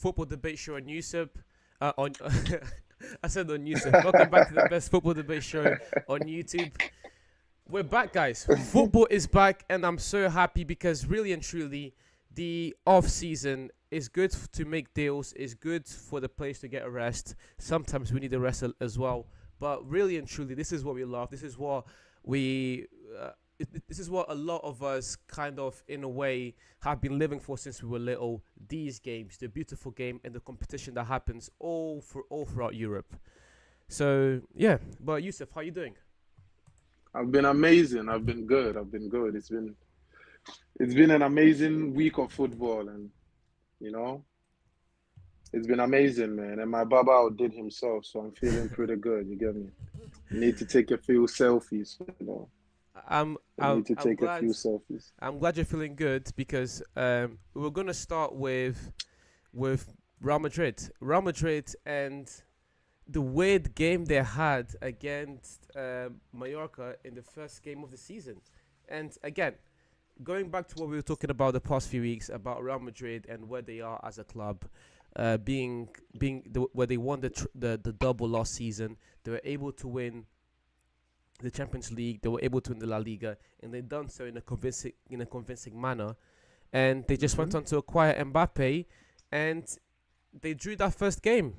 football debate show on YouTube. On I said on YouTube. Welcome back to the best football debate show on YouTube. We're back, guys. Football is back, and I'm so happy because really and truly, the off season is good to make deals. Is good for the players to get a rest. Sometimes we need a rest as well. But really and truly, this is what we love. This is what we. This is what a lot of us kind of in a way have been living for since we were little. These games, the beautiful game and the competition that happens all throughout Europe. So yeah, but Yusuf, how you doing? I've been amazing. I've been good. I've been good. It's been an amazing week of football, and you know it's been amazing, man. And my Baba outdid himself, so I'm feeling pretty good. You get me? Need to take a few selfies. I'm I I'm need to I'm take a glad few selfies. I'm glad you're feeling good because we're gonna start with Real Madrid. Real Madrid and the weird game they had against Mallorca in the first game of the season. And again, going back to what we were talking about the past few weeks about Real Madrid and where they are as a club, where they won the double last season, they were able to win the Champions League, they were able to win the La Liga, and they done so in a convincing manner. And they just went Hmm. on to acquire Mbappe, and they drew that first game.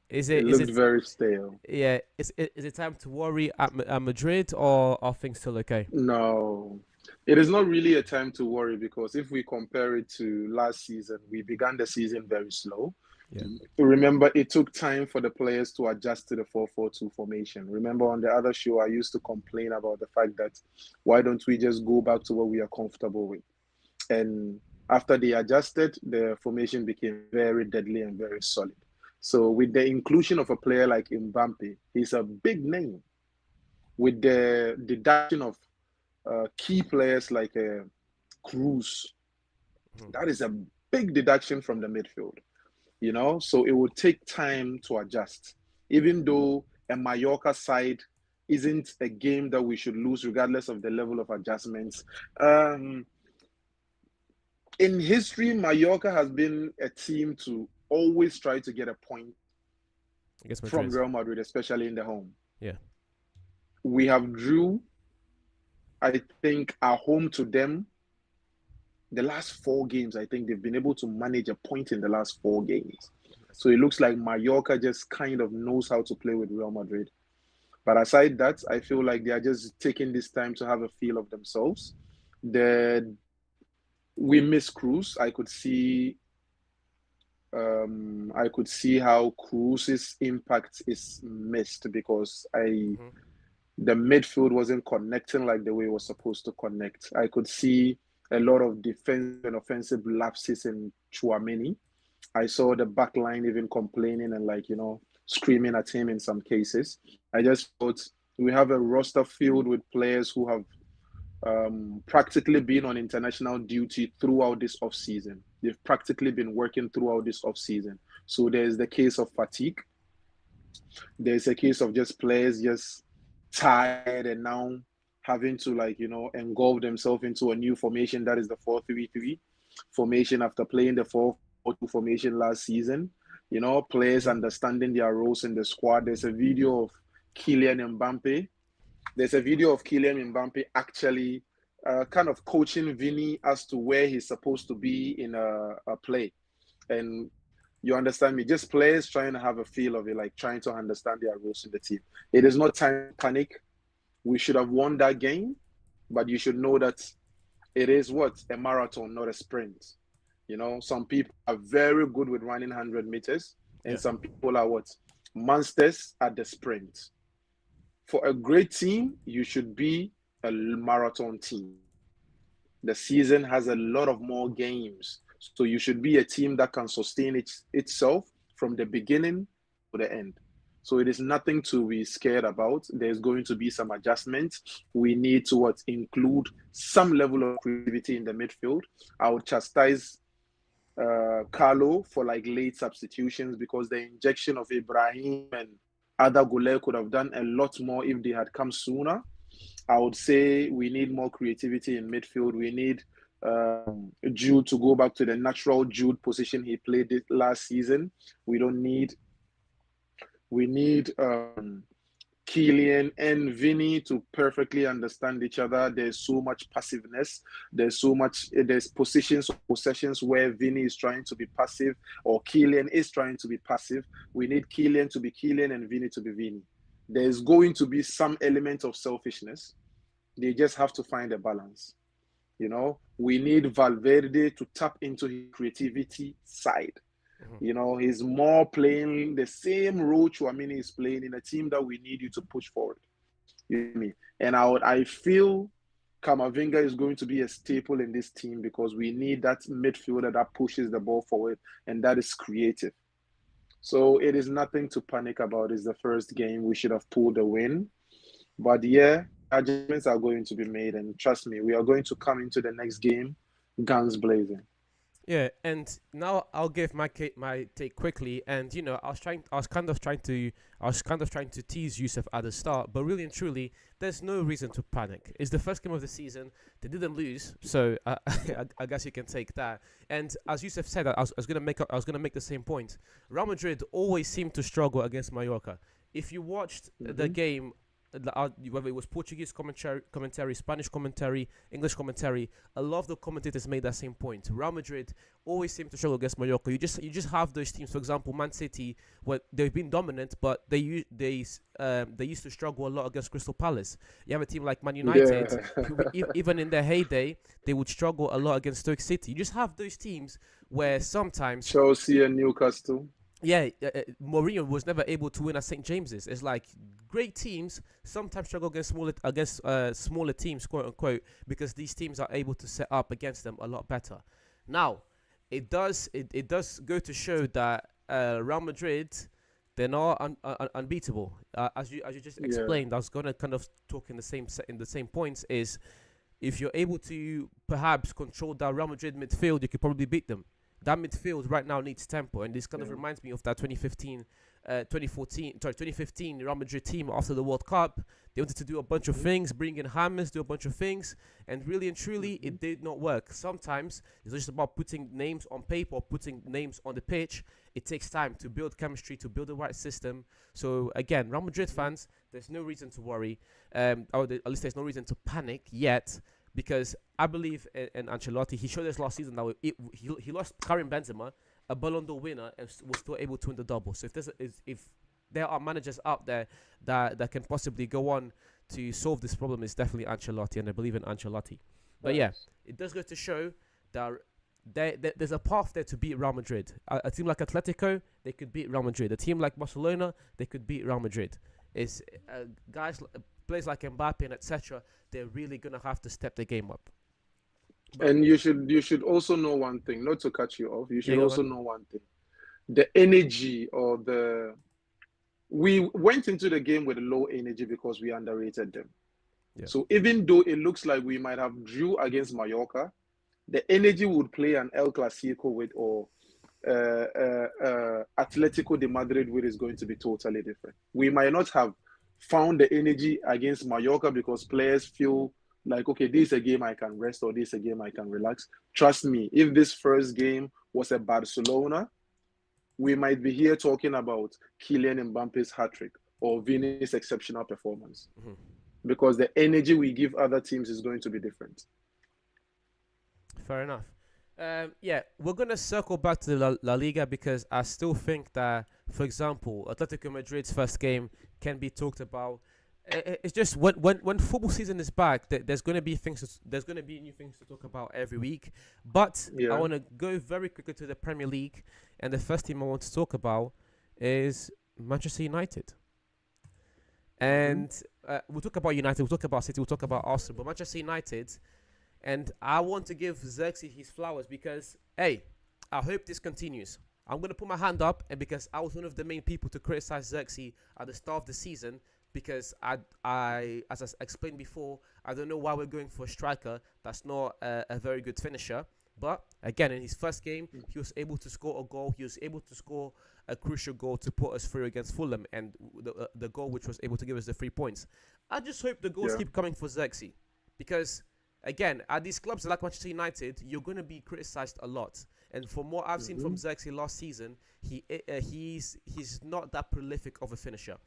Is It it is looked it very stale. Yeah, is it time to worry at Madrid, or are things still okay? No, it is not really a time to worry because if we compare it to last season, we began the season very slow. Yeah. Remember, it took time for the players to adjust to the 4-4-2 formation. Remember, on the other show, I used to complain about the fact that why don't we just go back to what we are comfortable with? And after they adjusted, the formation became very deadly and very solid. So, with the inclusion of a player like Mbappe, he's a big name. With the deduction of key players like Cruz, Mhm. that is a big deduction from the midfield. So it will take time to adjust. Even though a Mallorca side isn't a game that we should lose, regardless of the level of adjustments. Um, in history, Mallorca has been a team to always try to get a point Against from Madrid. Real Madrid, especially in the home. Yeah. We have drew, I think, our home to them. The last 4 games, I think they've been able to manage a point in the last 4 games. That's So it good. looks like Mallorca just kind of knows how to play with Real Madrid. But aside that, I feel like they are just taking this time to have a feel of themselves. The We miss Cruz. I could see how Cruz's impact is missed because I Hmm. the midfield wasn't connecting like the way it was supposed to connect. I could see a lot of defensive and offensive lapses in Chouameni. I saw the back line even complaining and screaming at him in some cases. I just thought we have a roster filled with players who have practically been on international duty throughout this off season. They've practically been working throughout this off season. So there's the case of fatigue. There's a case of just players just tired and now having to engulf themselves into a new formation that is the 4-3-3 formation after playing the 4-4-2 formation last season. Players Hmm. understanding their roles in the squad. Kylian Mbappe. There's a video of Kylian Mbappe actually kind of coaching Vinny as to where he's supposed to be in a play. And you understand me? Just players trying to have a feel of it, like trying to understand their roles in the team. It is not time to panic. We should have won that game, but you should know that it is what? A marathon, not a sprint. Some people are very good with running 100 meters, and Yeah. some people are what? Monsters at the sprint. For a great team, you should be a marathon team. The season has a lot of more games. So you should be a team that can sustain itself from the beginning to the end. So it is nothing to be scared about. There's going to be some adjustments. We need to include some level of creativity in the midfield. I would chastise Carlo for late substitutions because the injection of Ibrahim and other Goulet could have done a lot more if they had come sooner. I would say we need more creativity in midfield. We need Jude to go back to the natural Jude position he played it last season. We don't need. We need Kylian and Vinny to perfectly understand each other. There's so much passiveness. There's positions or possessions where Vinny is trying to be passive or Kylian is trying to be passive. We need Kylian to be Kylian and Vinny to be Vinny. There's going to be some element of selfishness. They just have to find a balance. We need Valverde to tap into his creativity side. He's more playing the same role Chouamini is playing in a team that we need you to push forward. You know me? And I feel Camavinga is going to be a staple in this team because we need that midfielder that pushes the ball forward and that is creative. So it is nothing to panic about. It's the first game. We should have pulled the win. But yeah, adjustments are going to be made. And trust me, we are going to come into the next game guns blazing. Yeah, and now I'll give my take quickly. And I was kind of trying to tease Yusuf at the start, but really and truly, there's no reason to panic. It's the first game of the season. They didn't lose, so I guess you can take that. And as Yusuf said, I was gonna make the same point. Real Madrid always seem to struggle against Mallorca. If you watched the game, whether it was Portuguese commentary, Spanish commentary, English commentary, a lot of the commentators made that same point. Real Madrid always seem to struggle against Mallorca. You just have those teams. For example, Man City, where they've been dominant, but they used to struggle a lot against Crystal Palace. You have a team like Man United, who, even in their heyday, they would struggle a lot against Stoke City. You just have those teams where sometimes Chelsea and Newcastle. Yeah, Mourinho was never able to win at St. James's. It's like great teams sometimes struggle against smaller teams, quote unquote, because these teams are able to set up against them a lot better. Now, it does go to show that Real Madrid, they're not unbeatable. As you just explained, I was gonna kind of talk in the same points. Is if you're able to perhaps control that Real Madrid midfield, you could probably beat them. That midfield right now needs tempo, and this kind of reminds me of that 2015 Real Madrid team after the World Cup. They wanted to do a bunch of things, bring in James, do a bunch of things, and really and truly, it did not work. Sometimes it's just about putting names on paper or putting names on the pitch. It takes time to build chemistry, to build the right system. So again, Real Madrid fans, there's no reason to worry, or at least there's no reason to panic yet. Because I believe in Ancelotti. He showed us last season that he lost Karim Benzema, a Ballon d'Or winner, and was still able to win the double. So if there are managers out there that can possibly go on to solve this problem, it's definitely Ancelotti, and I believe in Ancelotti. But yeah, it does go to show that there's a path there to beat Real Madrid. A team like Atletico, they could beat Real Madrid. A team like Barcelona, they could beat Real Madrid. It's players like Mbappe and etc. They're really gonna have to step the game up. But, and you should also know one thing. Not to cut you off. You should also know one thing. The energy or we went into the game with low energy because we underrated them. Yeah. So even though it looks like we might have drew against Mallorca, the energy would play an El Clasico with or Atletico de Madrid with is going to be totally different. We might not have found the energy against Mallorca because players feel like, okay, this is a game I can rest or this is a game I can relax. Trust me, if this first game was a Barcelona, we might be here talking about Kylian Mbappe's hat-trick or Vini's exceptional performance. Because the energy we give other teams is going to be different. Fair enough. Yeah, we're going to circle back to the La Liga because I still think that, for example, Atletico Madrid's first game can be talked about. It's just when football season is back, there's going to be new things to talk about every week. But I want to go very quickly to the Premier League, and the first team I want to talk about is Manchester United. And we'll talk about United, we'll talk about City, we'll talk about Arsenal, but Manchester United. And I want to give Xerxes his flowers because, hey, I hope this continues. I'm going to put my hand up, and because I was one of the main people to criticize Xerxes at the start of the season, because as I explained before, I don't know why we're going for a striker that's not a very good finisher. But again, in his first game, he was able to score a goal. He was able to score a crucial goal to put us through against Fulham, and the goal which was able to give us the 3 points. I just hope the goals keep coming for Xerxes, because again, at these clubs like Manchester United, you're going to be criticized a lot. And from what I've seen from Mm-hmm. Xerxes last season, he's not that prolific of a finisher.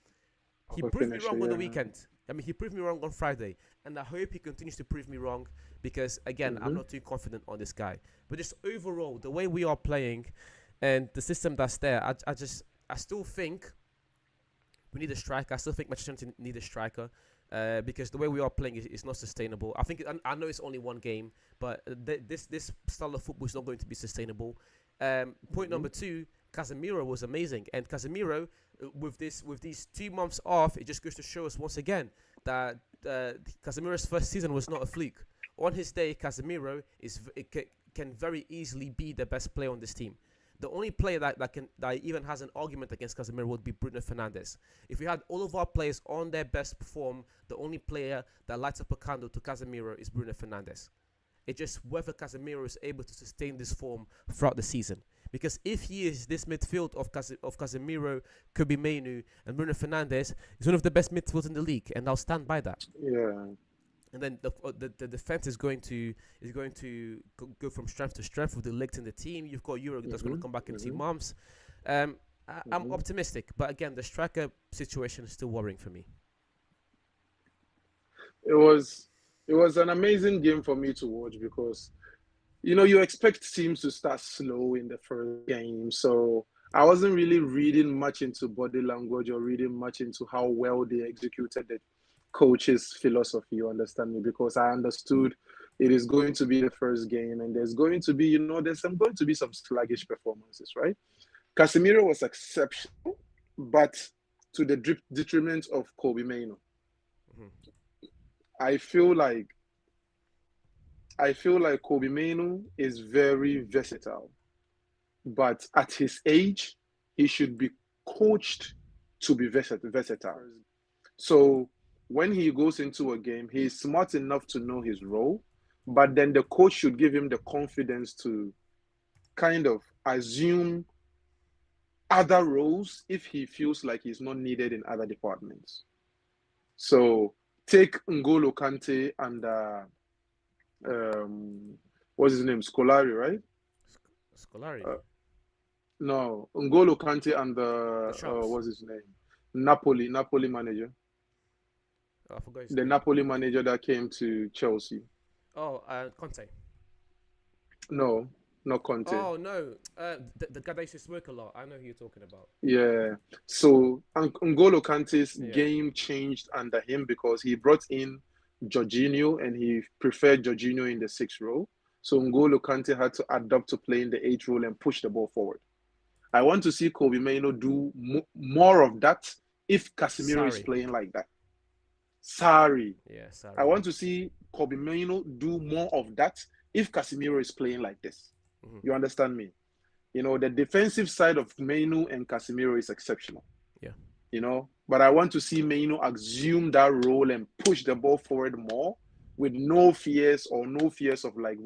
He Of a proved me finisher, wrong on the yeah. weekend. I mean, he proved me wrong on Friday, and I hope he continues to prove me wrong because, again, I'm Mm-hmm. not too confident on this guy. But just overall, the way we are playing and the system that's there, I still think we need a striker. I still think Manchester United need a striker because the way we are playing is not sustainable. I know it's only one game, but this style of football is not going to be sustainable. Point Mm-hmm. number two, Casemiro was amazing, and Casemiro with these 2 months off, it just goes to show us once again that Casemiro's first season was not a fluke. On his day, Casemiro can very easily be the best player on this team. The only player that even has an argument against Casemiro would be Bruno Fernandes. If we had all of our players on their best form, the only player that lights up a candle to Casemiro is Bruno Fernandes. It's just whether Casemiro is able to sustain this form throughout the season. Because if he is this midfield of Casemiro, Kobe Mainu, and Bruno Fernandes, he's one of the best midfields in the league, and I'll stand by that. Yeah. And then the defense is going to go from strength to strength with the legs in the team. You've got Euro that's going Mm-hmm. to come back in two Mm-hmm. months. I'm Mm-hmm. optimistic, but again, the striker situation is still worrying for me. It was it was an amazing game for me to watch because you expect teams to start slow in the first game. So I wasn't really reading much into body language or reading much into how well they executed the coach's philosophy, you understand me? Because I understood it is going to be the first game and there's going to be, going to be some sluggish performances, right? Casemiro was exceptional, but to the detriment of Kobe Maino. Hmm. I feel like I feel like Kobe Maino is very versatile, but at his age, he should be coached to be versatile. So when he goes into a game, he's smart enough to know his role, but then the coach should give him the confidence to kind of assume other roles if he feels like he's not needed in other departments. So take N'Golo Kante and um, what's his name? Scolari, right? Scolari, Uh, no, N'Golo Kante and the the Sharks. what's his name? Napoli manager, Oh, I forgot his the name. Napoli manager that came to Chelsea. Oh, Conte. No, not Conte. Oh no, the guy that used to smoke a lot. I know who you're talking about. Yeah. So N'Golo Kante's Yeah. game changed under him because he brought in Jorginho and he preferred Jorginho in the sixth role. So N'Golo Kante had to adapt to playing the eighth role and push the ball forward. I want to see Kobe Maino do more of that if Casemiro is Sorry. playing like that. Sorry. Yeah, I sorry. want to see Kobe Maino do more of that if Casemiro is playing like this. Hmm. You understand me? The defensive side of Mainu and Casemiro is exceptional. Yeah. But I want to see Mainu assume that role and push the ball forward more with no fears of like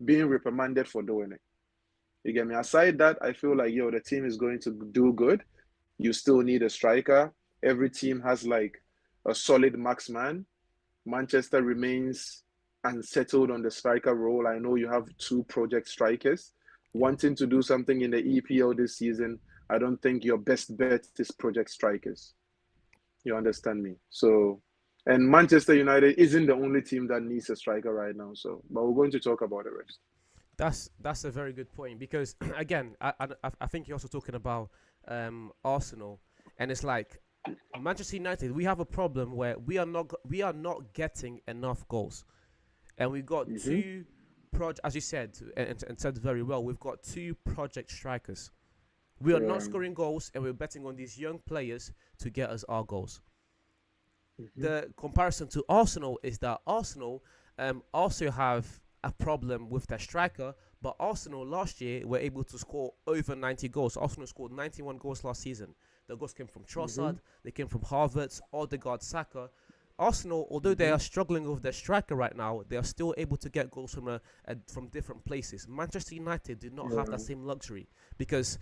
being reprimanded for doing it. You get me? Aside that, I feel like the team is going to do good. You still need a striker. Every team has like a solid marksman. Manchester remains unsettled on the striker role. I know you have two project strikers Yeah. wanting to do something in the EPL this season. I don't think your best bet is project strikers. You understand me? So, and Manchester United isn't the only team that needs a striker right now. So, but we're going to talk about the rest. That's a very good point because again, I think you're also talking about Arsenal, and it's like Manchester United. We have a problem where we are not getting enough goals, and we got Mm-hmm. two as you said and said very well. We've got two project strikers. We are not Yeah. scoring goals, and we're betting on these young players to get us our goals. Mm-hmm. The comparison to Arsenal is that Arsenal also have a problem with their striker, but Arsenal last year were able to score over 90 goals. Arsenal scored 91 goals last season. The goals came from Mm-hmm. Trossard, they came from Havertz, Odegaard, Saka. Arsenal, although they Mm-hmm. are struggling with their striker right now, they are still able to get goals from different places. Manchester United do not have Yeah. that same luxury because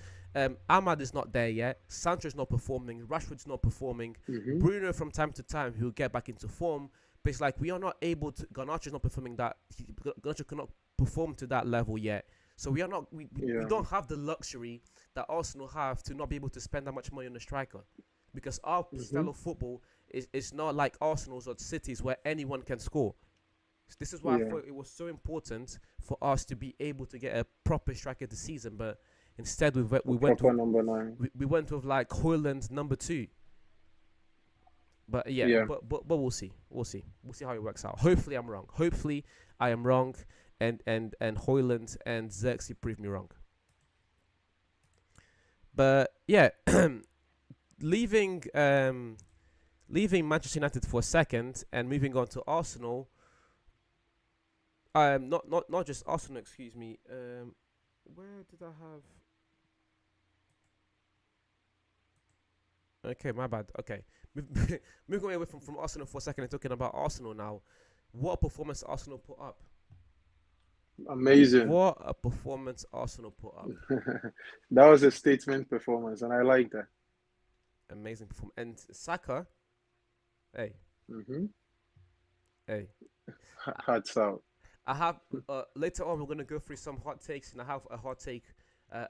Ahmad is not there yet. Sancho's not performing. Rashford's not performing. Mm-hmm. Bruno, from time to time, he'll get back into form. But it's like we are not able to. Garnacho's not performing that. Garnacho cannot perform to that level yet. So we are not. We Yeah. don't have the luxury that Arsenal have to not be able to spend that much money on a striker, because our Mm-hmm. style of football is not like Arsenal's or City's where anyone can score. So this is why I Yeah. thought it was so important for us to be able to get a proper striker this season. But instead, A we went proper with number 9. we went with like Hoyland number 2. But yeah, Yeah. but we'll see. We'll see. We'll see how it works out. Hopefully I'm wrong. Hopefully I am wrong, and Hoyland and Xerxes prove me wrong. But yeah, leaving leaving Manchester United for a second and moving on to Arsenal. Not just Arsenal. Excuse me. Where did I have? Okay, my bad. Okay, moving away from Arsenal for a second and talking about Arsenal now. What a performance Arsenal put up! Amazing. What a performance Arsenal put up! That was a statement performance, and I like that. Amazing performance. And Saka, hey, Mm-hmm. hey. Hats out. I have later on we're gonna go through some hot takes, and I have a hot take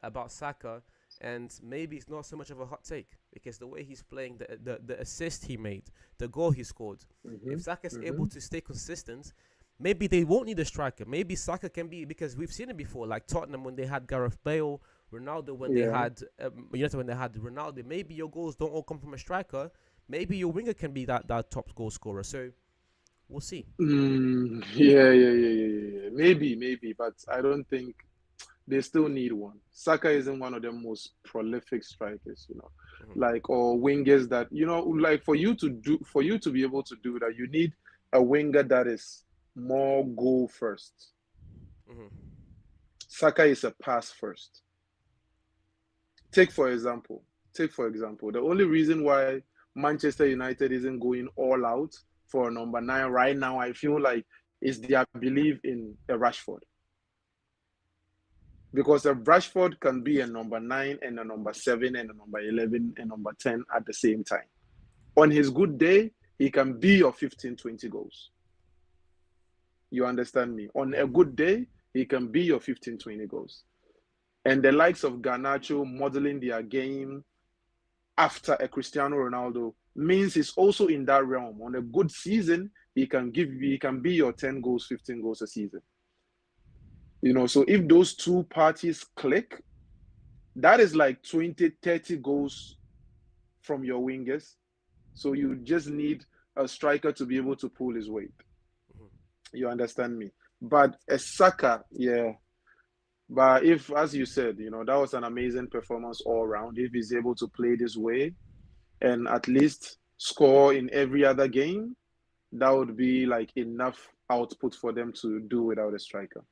about Saka, and maybe it's not so much of a hot take because the way he's playing, the assist he made, the goal he scored. Mm-hmm. If Saka's Mm-hmm. able to stay consistent, maybe they won't need a striker. Maybe Saka can be, because we've seen it before, like Tottenham when they had Gareth Bale, Ronaldo when they Yeah. had United when they had Ronaldo. Maybe your goals don't all come from a striker. Maybe your winger can be that top goal scorer. So we'll see. Yeah. Maybe, but I don't think they still need one. Saka isn't one of the most prolific strikers, Mhm. like, or wingers that, like for you to be able to do that, you need a winger that is more goal first. Mhm. Saka is a pass first. Take for example, the only reason why Manchester United isn't going all out for a number 9 right now, I feel like, is their belief in a Rashford. Because a Rashford can be a number 9 and a number 7 and a number 11 and number 10 at the same time. On his good day, he can be your 15, 20 goals. You understand me? On Yeah. a good day, he can be your 15, 20 goals. And the likes of Garnacho modeling their game after a Cristiano Ronaldo means he's also in that realm. On a good season, he can be your 10 goals, 15 goals a season. So if those two parties click, that is like 20, 30 goals from your wingers. So you just need a striker to be able to pull his weight. Mhm. You understand me? But a Saka, yeah. But if, as you said, that was an amazing performance all around. If he's able to play this way and at least score in every other game, that would be like enough output for them to do without a striker.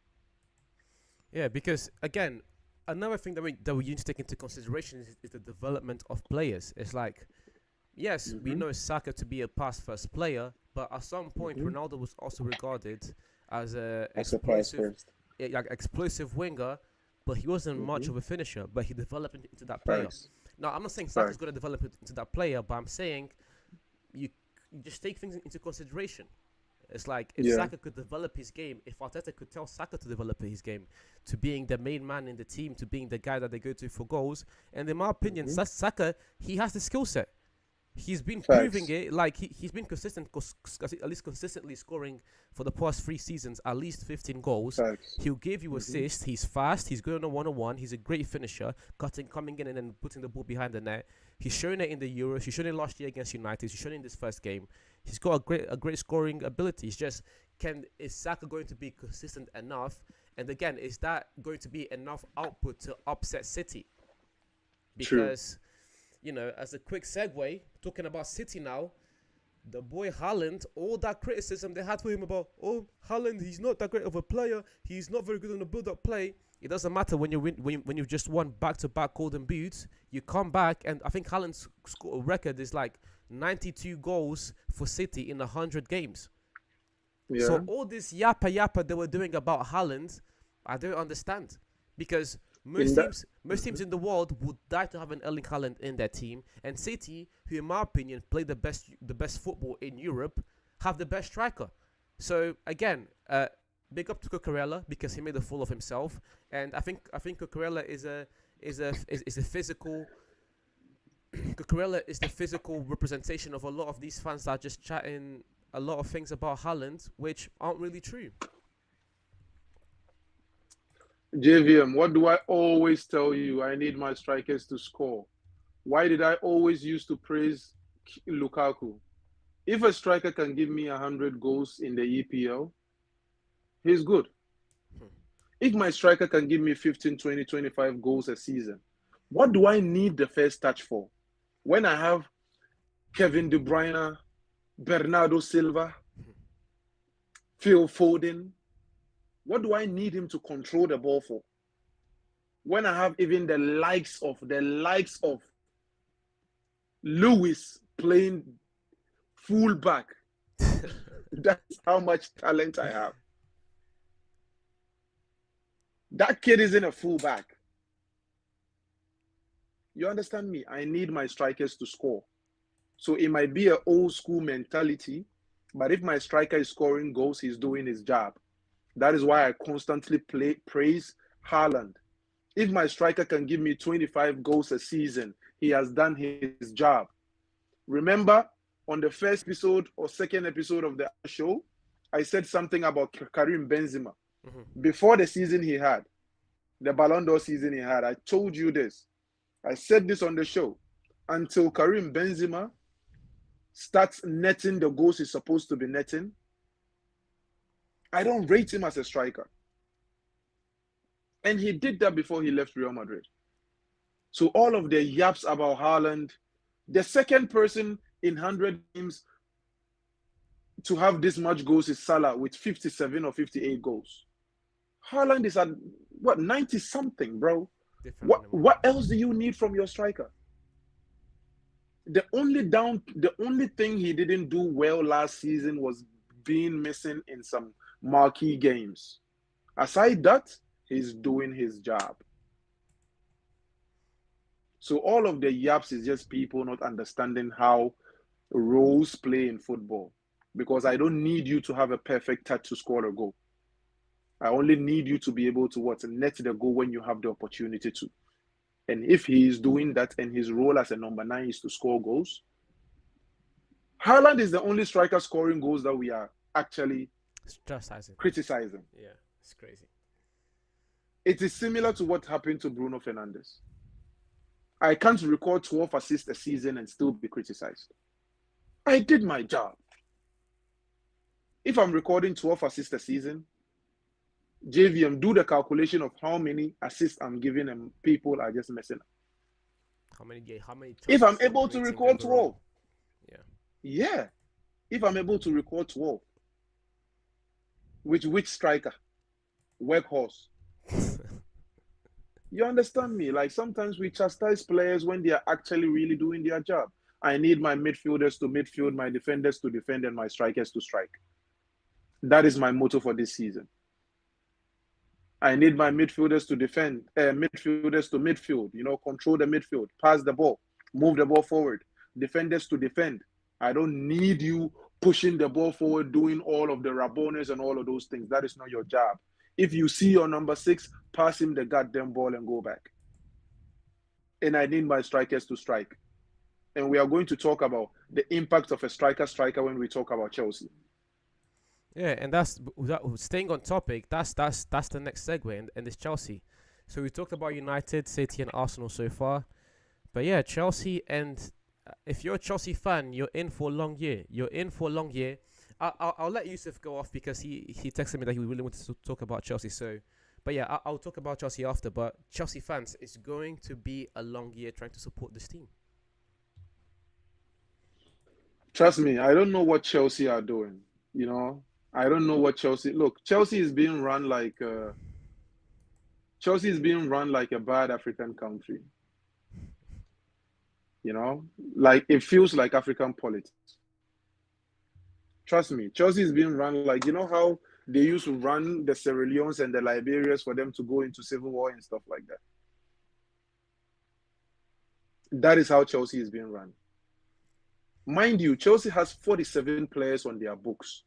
Yeah, because again, another thing that we need to take into consideration is the development of players. It's like, yes, we Mm-hmm. know Saka to be a pass first player, but at some point Mm-hmm. Ronaldo was also regarded as a As a pass explosive, first. like explosive winger, but he wasn't much Mm-hmm. of a finisher. But he developed into that player. Facts. Now, I'm not saying Saka's Facts. going to develop into that player, but I'm saying you just take things into consideration. It's like if Yeah. Saka could develop his game, if Arteta could tell Saka to develop his game, to being the main man in the team, to being the guy that they go to for goals, and in my opinion, Mm-hmm. Saka, he has the skill set. He's been proving Facts. it. Like he's been consistent, at least consistently scoring for the past 3 seasons, at least 15 goals. Facts. He'll give you Mm-hmm. assists. He's fast. He's good on a one-on-one. He's a great finisher, coming in and then putting the ball behind the net. He's shown it in the Euros. He's shown it last year against United. He's shown it in this first game. He's got a great scoring ability. It's just, is Saka going to be consistent enough? And again, is that going to be enough output to upset City? True. Because, as a quick segue, talking about City now, the boy Haaland, all that criticism they had for him about, Haaland, he's not that great of a player. He's not very good on the build-up play. It doesn't matter when you've just won back-to-back Golden Boots. You come back, and I think Haaland's record is like 92 goals for City in 100 games. Yeah. So all this yappa they were doing about Haaland, I don't understand, because most teams in the world would die to have an Erling Haaland in their team, and City, who in my opinion play the best football in Europe, have the best striker. So again, big up to Cucurella because he made a fool of himself, and I think Cucurella is a physical. Cucurella is the physical representation of a lot of these fans that are just chatting a lot of things about Haaland, which aren't really true. JVM, what do I always tell you? I need my strikers to score. Why did I always used to praise Lukaku? If a striker can give me 100 goals in the EPL, he's good. If my striker can give me 15, 20, 25 goals a season, what do I need the first touch for? When I have Kevin De Bruyne, Bernardo Silva, Phil Foden, what do I need him to control the ball for? When I have even the likes of Lewis playing fullback, that's how much talent I have. That kid isn't a fullback. You understand me? I need my strikers to score. So it might be an old school mentality, but if my striker is scoring goals, he's doing his job. That is why I constantly praise Haaland. If my striker can give me 25 goals a season, he has done his job. Remember, on the first episode or second episode of the show, I said something about Karim Benzema. Before the season he had, the Ballon d'Or season he had, I told you this. I said this on the show. Until Karim Benzema starts netting the goals he's supposed to be netting, I don't rate him as a striker. And he did that before he left Real Madrid. So all of the yaps about Haaland, the second person in 100 games to have this much goals is Salah with 57 or 58 goals. Haaland is at, what, 90-something, bro? What else do you need from your striker? The only thing he didn't do well last season was being missing in some marquee games. Aside that, he's doing his job. So all of the yaps is just people not understanding how roles play in football. Because I don't need you to have a perfect touch to score a goal. I only need you to be able to net the goal when you have the opportunity to. And if he is doing that and his role as a number 9 is to score goals, Haaland is the only striker scoring goals that we are actually criticizing. Yeah, it's crazy. It is similar to what happened to Bruno Fernandes. I can't record 12 assists a season and still be criticized. I did my job. If I'm recording 12 assists a season, JVM, do the calculation of how many assists I'm giving and people are just messing up. How many if I'm able to record 12. Yeah. If I'm able to record 12. Which striker? Workhorse. You understand me? Like sometimes we chastise players when they are actually really doing their job. I need my midfielders to midfield, my defenders to defend, and my strikers to strike. That is my motto for this season. I need my midfielders to defend, midfielders to midfield, control the midfield, pass the ball, move the ball forward, defenders to defend. I don't need you pushing the ball forward, doing all of the rabones and all of those things. That is not your job. If you see your number 6, pass him the goddamn ball and go back. And I need my strikers to strike. And we are going to talk about the impact of a striker when we talk about Chelsea. Yeah, and that's staying on topic. That's the next segue, and it's Chelsea. So we talked about United, City, and Arsenal so far, but yeah, Chelsea. And if you're a Chelsea fan, you're in for a long year. I'll let Yusuf go off because he texted me that he really wanted to talk about Chelsea. So, but yeah, I'll talk about Chelsea after. But Chelsea fans, it's going to be a long year trying to support this team. Trust me, I don't know what Chelsea are doing. I don't know what Chelsea. Look, Chelsea is being run like a bad African country. Like it feels like African politics. Trust me, Chelsea is being run like how they used to run the Sierra Leones and the Liberians for them to go into civil war and stuff like that. That is how Chelsea is being run. Mind you, Chelsea has 47 players on their books.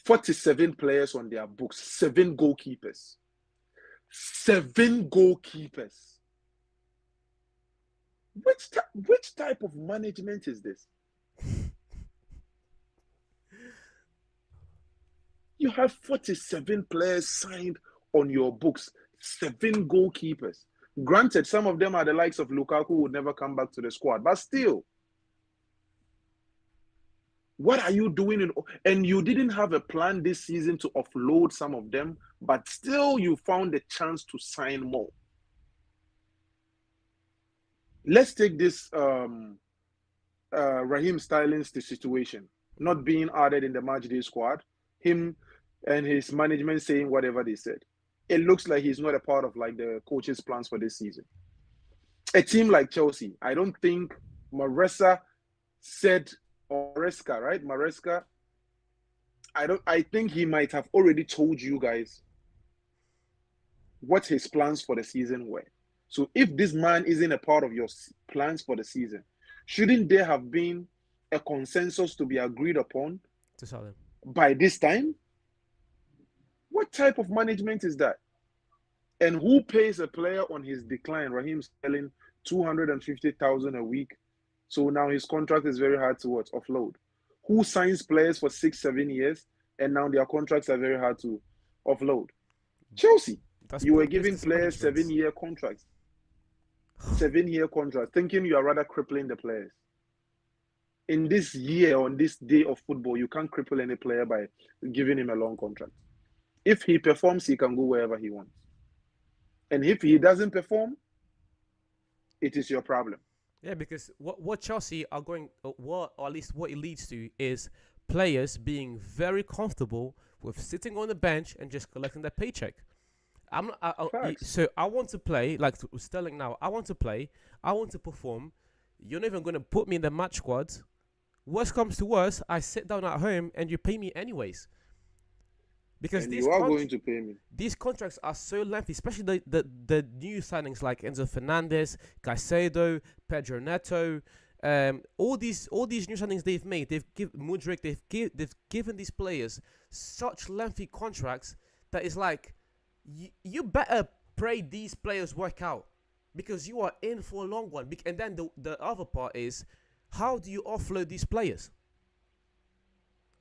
47 players on their books, 7 goalkeepers. 7 goalkeepers. Which type of management is this? You have 47 players signed on your books, 7 goalkeepers. Granted, some of them are the likes of Lukaku, who would never come back to the squad, but still, what are you doing? And you didn't have a plan this season to offload some of them, but still you found a chance to sign more. Let's take this Raheem Sterling's situation, not being added in the match day squad, him and his management saying whatever they said. It looks like he's not a part of like the coach's plans for this season. A team like Chelsea, I don't think Maresca said, or Maresca, right? Maresca, I think he might have already told you guys what his plans for the season were. So if this man isn't a part of your plans for the season, shouldn't there have been a consensus to be agreed upon To sell him. by this time? What type of management is that? And who pays a player on his decline? Raheem Sterling, 250,000 a week. So now his contract is very hard to offload. Who signs players for 6-7 years and now their contracts are very hard to offload? Chelsea. You were giving players 7-year contracts. 7-year contracts, thinking you are rather crippling the players. In this year, on this day of football, you can't cripple any player by giving him a long contract. If he performs, he can go wherever he wants. And if he doesn't perform, it is your problem. Yeah, because what Chelsea are going, or at least what it leads to, is players being very comfortable with sitting on the bench and just collecting their paycheck. So I want to play, like Sterling now, I want to play, I want to perform. You're not even going to put me in the match squad. Worst comes to worst, I sit down at home and you pay me anyways. Because you are going to pay me. These contracts are so lengthy, especially the new signings like Enzo Fernandez, Caicedo, Pedro Neto, all these new signings they've made. Mudryk. They've given these players such lengthy contracts that is like, you better pray these players work out, because you are in for a long one. And then the other part is, how do you offload these players?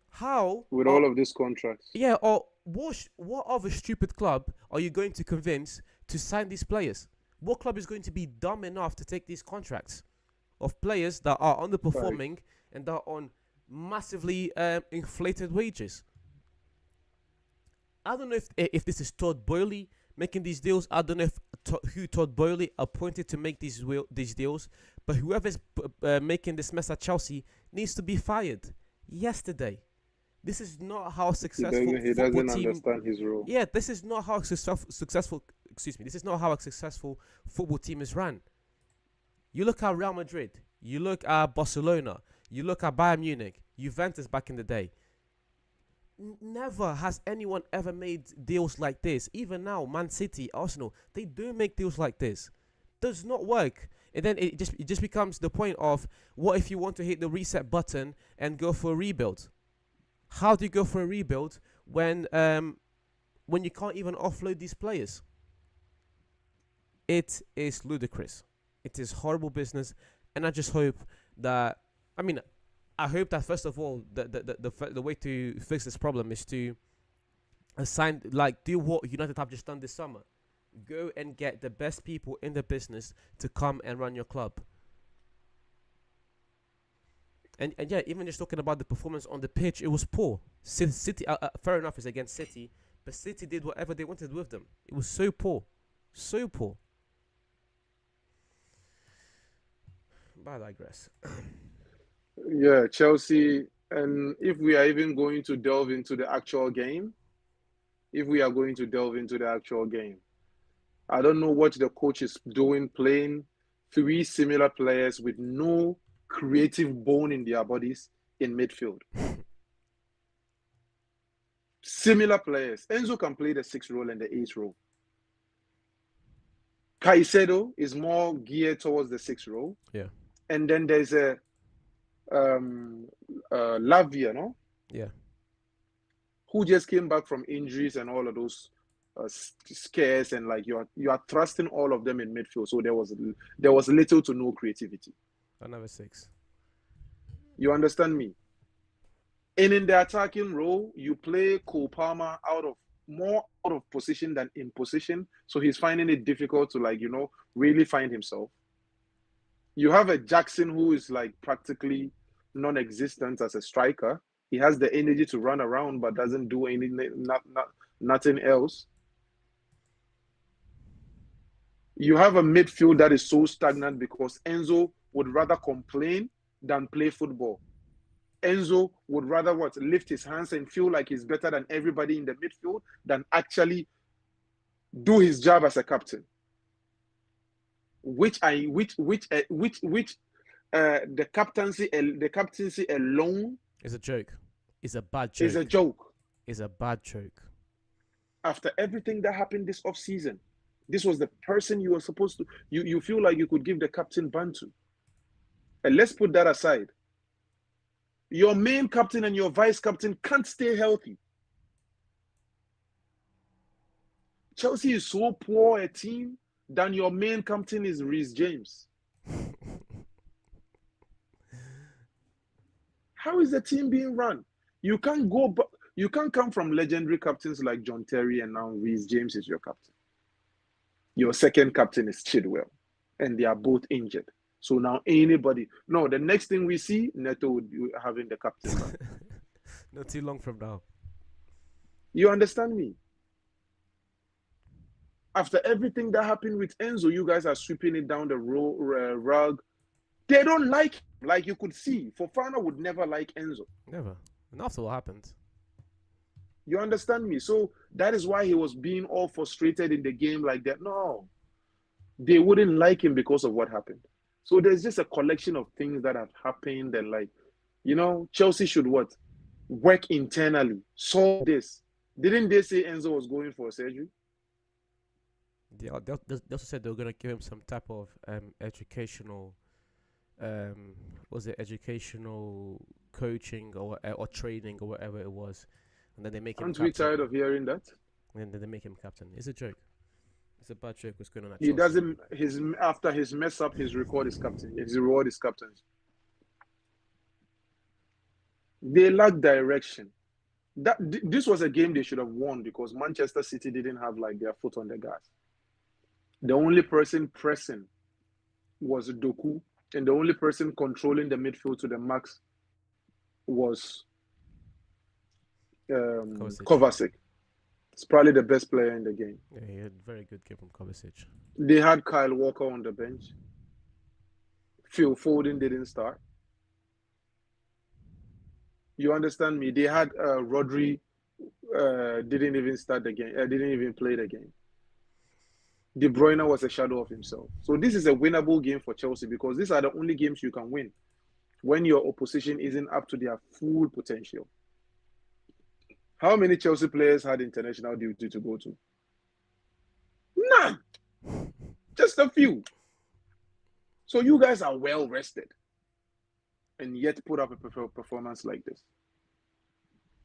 How? With all of these contracts. Yeah, or what other stupid club are you going to convince to sign these players? What club is going to be dumb enough to take these contracts of players that are underperforming and that are on massively inflated wages? I don't know if this is Todd Boehly making these deals. I don't know who Todd Boehly appointed to make these deals, but whoever's making this mess at Chelsea needs to be fired yesterday. This is not how successful he doesn't understand his role. Yeah, this is not how successful. Excuse me. This is not how a successful football team is run. You look at Real Madrid. You look at Barcelona. You look at Bayern Munich, Juventus back in the day. Never has anyone ever made deals like this. Even now, Man City, Arsenal, they do make deals like this. Does not work. And then it just becomes the point of, what if you want to hit the reset button and go for a rebuild? How do you go for a rebuild when you can't even offload these players? It is ludicrous. It is horrible business, and I just hope that, I hope that first of all, the way to fix this problem is to do what United have just done this summer. Go and get the best people in the business to come and run your club. And yeah, even just talking about the performance on the pitch, it was poor. City, fair enough, it's against City, but City did whatever they wanted with them. It was so poor. So poor. But I digress. Yeah, Chelsea, and if we are even going to delve into the actual game, I don't know what the coach is doing, playing 3 similar players with no creative bone in their bodies in midfield. Similar players. Enzo can play the 6th role and the 8th role. Caicedo is more geared towards the 6th role. Yeah. and then there's a Lavia, no, Yeah. who just came back from injuries and all of those scares, and like you are trusting all of them in midfield. So there was little to no creativity. Another 6. You understand me? And in the attacking role, you play Cole Palmer more out of position than in position. So he's finding it difficult to, like, really find himself. You have a Jackson who is like practically non-existent as a striker. He has the energy to run around, but doesn't do nothing else. You have a midfield that is so stagnant because Enzo would rather complain than play football. Enzo would rather lift his hands and feel like he's better than everybody in the midfield than actually do his job as a captain. The captaincy alone It's a joke. It's a bad joke. is a joke. It's a bad joke. After everything that happened this off-season, this was the person you were supposed to. You feel like you could give the captain ban to. And let's put that aside. Your main captain and your vice captain can't stay healthy. Chelsea is so poor a team than your main captain is Reece James. How is the team being run? You can't come from legendary captains like John Terry and now Reece James is your captain. Your second captain is Chidwell, and they are both injured. So now the next thing we see, Neto would be having the captain. Not too long from now. You understand me? After everything that happened with Enzo, you guys are sweeping it down the rug. They don't like him, like you could see. Fofana would never like Enzo. Never. And after what happened. You understand me? So that is why he was being all frustrated in the game like that. No, they wouldn't like him because of what happened. So there's just a collection of things that have happened, and like, Chelsea should work internally, solve this. Didn't they say Enzo was going for surgery? They also said they were gonna give him some type of educational, educational coaching or training or whatever it was, and then they make him. Aren't we tired of hearing that? And then they make him captain. It's a joke. It's a bad joke. What's going on at He Chelsea. doesn't. After his mess up, his record is captain. His reward is captain. They lack direction. This was a game they should have won because Manchester City didn't have like their foot on the gas. The only person pressing was Doku, and the only person controlling the midfield to the max was Kovacic. It's probably the best player in the game. Yeah, he had a very good game from Kovacic. They had Kyle Walker on the bench. Phil Foden didn't start. You understand me? They had Rodri didn't even start the game. Didn't even play the game. De Bruyne was a shadow of himself. So this is a winnable game for Chelsea because these are the only games you can win when your opposition isn't up to their full potential. How many Chelsea players had international duty to go to? None. Just a few. So you guys are well rested and yet put up a performance like this.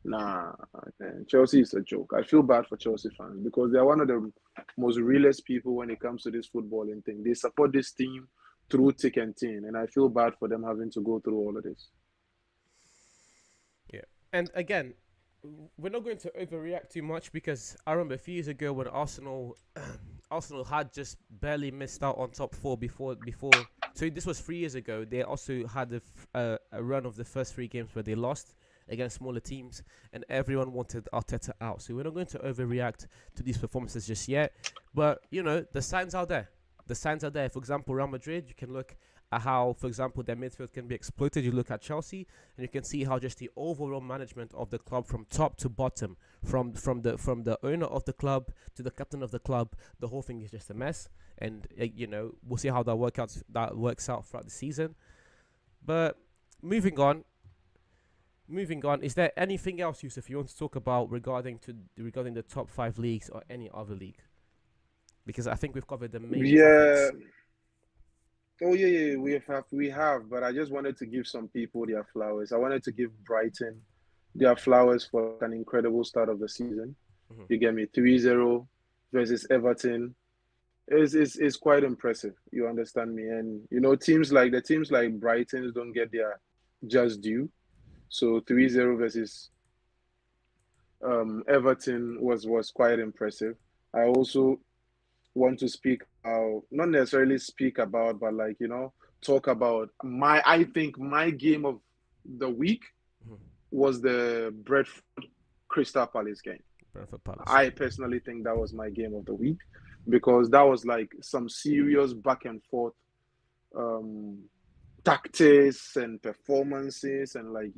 Nah, man. Chelsea is a joke. I feel bad for Chelsea fans because they are one of the most realest people when it comes to this footballing thing. They support this team through thick and thin, and I feel bad for them having to go through all of this. Yeah, and again, we're not going to overreact too much because I remember a few years ago when Arsenal had just barely missed out on top 4 before. So this was 3 years ago. They also had a run of the first 3 games where they lost against smaller teams, and everyone wanted Arteta out. So we're not going to overreact to these performances just yet. But, the signs are there. The signs are there. For example, Real Madrid, you can look at how, for example, their midfield can be exploited. You look at Chelsea, and you can see how just the overall management of the club from top to bottom, from the owner of the club to the captain of the club, the whole thing is just a mess. And, we'll see how that works out throughout the season. But moving on, is there anything else, Yusuf, you want to talk about regarding the top 5 leagues or any other league? Because I think we've covered the main topics. Oh yeah, yeah, we have, but I just wanted to give some people their flowers. I wanted to give Brighton their flowers for like an incredible start of the season. Mhm. You get me? 3-0 versus Everton is quite impressive. You understand me? And teams like Brighton don't get their just due. So 3-0 versus Everton was quite impressive. I also want to speak about, not necessarily speak about, but like, talk about I think my game of the week Mhm. was the Brentford Crystal Palace game. Brentford Palace. I personally think that was my game of the week because that was like some serious back and forth um, tactics and performances, and like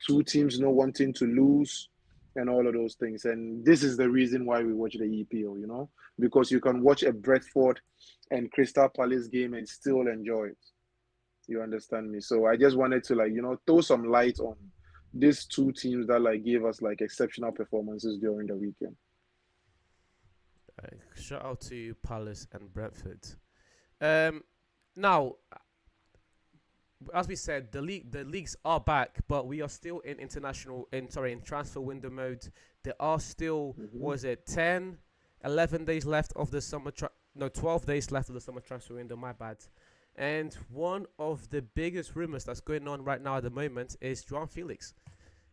two teams not wanting to lose and all of those things. And this is the reason why we watch the EPO, because you can watch a Brentford and Crystal Palace game and still enjoy it. You understand me? So I just wanted to like throw some light on these two teams that like gave us like exceptional performances during the weekend. Shout out to Palace and Brentford. Um, Now, as we said, the leagues are back, but we are still in in transfer window mode. There are still, Hmm. what is it, 10, 11 days left of the no, 12 days left of the summer transfer window, my bad. And one of the biggest rumors that's going on right now at the moment is João Felix.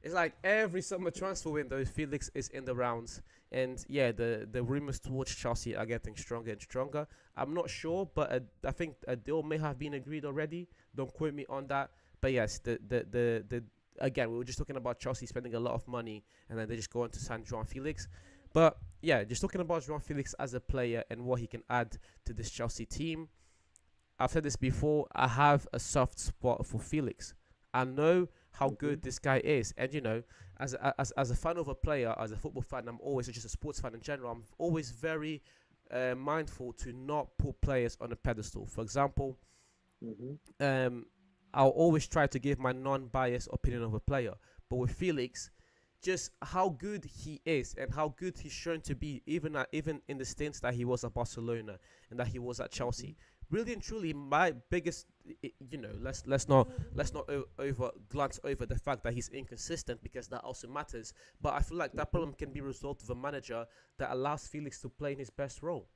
It's like every summer transfer window, Felix is in the rounds, and yeah, the rumors towards Chelsea are getting stronger and stronger. I'm not sure, but I think a deal may have been agreed already. Don't quote me on that. But yes, the again, we were just talking about Chelsea spending a lot of money, and then they just go on to sign João Felix. But yeah, just talking about João Felix as a player and what he can add to this Chelsea team. I've said this before. I have a soft spot for Felix. I know how Hmm. good this guy is, and as a fan of a player, as a football fan, I'm always just a sports fan in general. I'm always very mindful to not put players on a pedestal. For example, Hmm. um, I'll always try to give my non-biased opinion of a player. But with Felix, just how good he is and how good he's shown to be, even in the stints that he was at Barcelona and that he was at Hmm. Chelsea. Really and truly, my biggest, let's not over glance over the fact that he's inconsistent because that also matters. But I feel like that Hmm. problem can be resolved with a manager that allows Felix to play in his best role.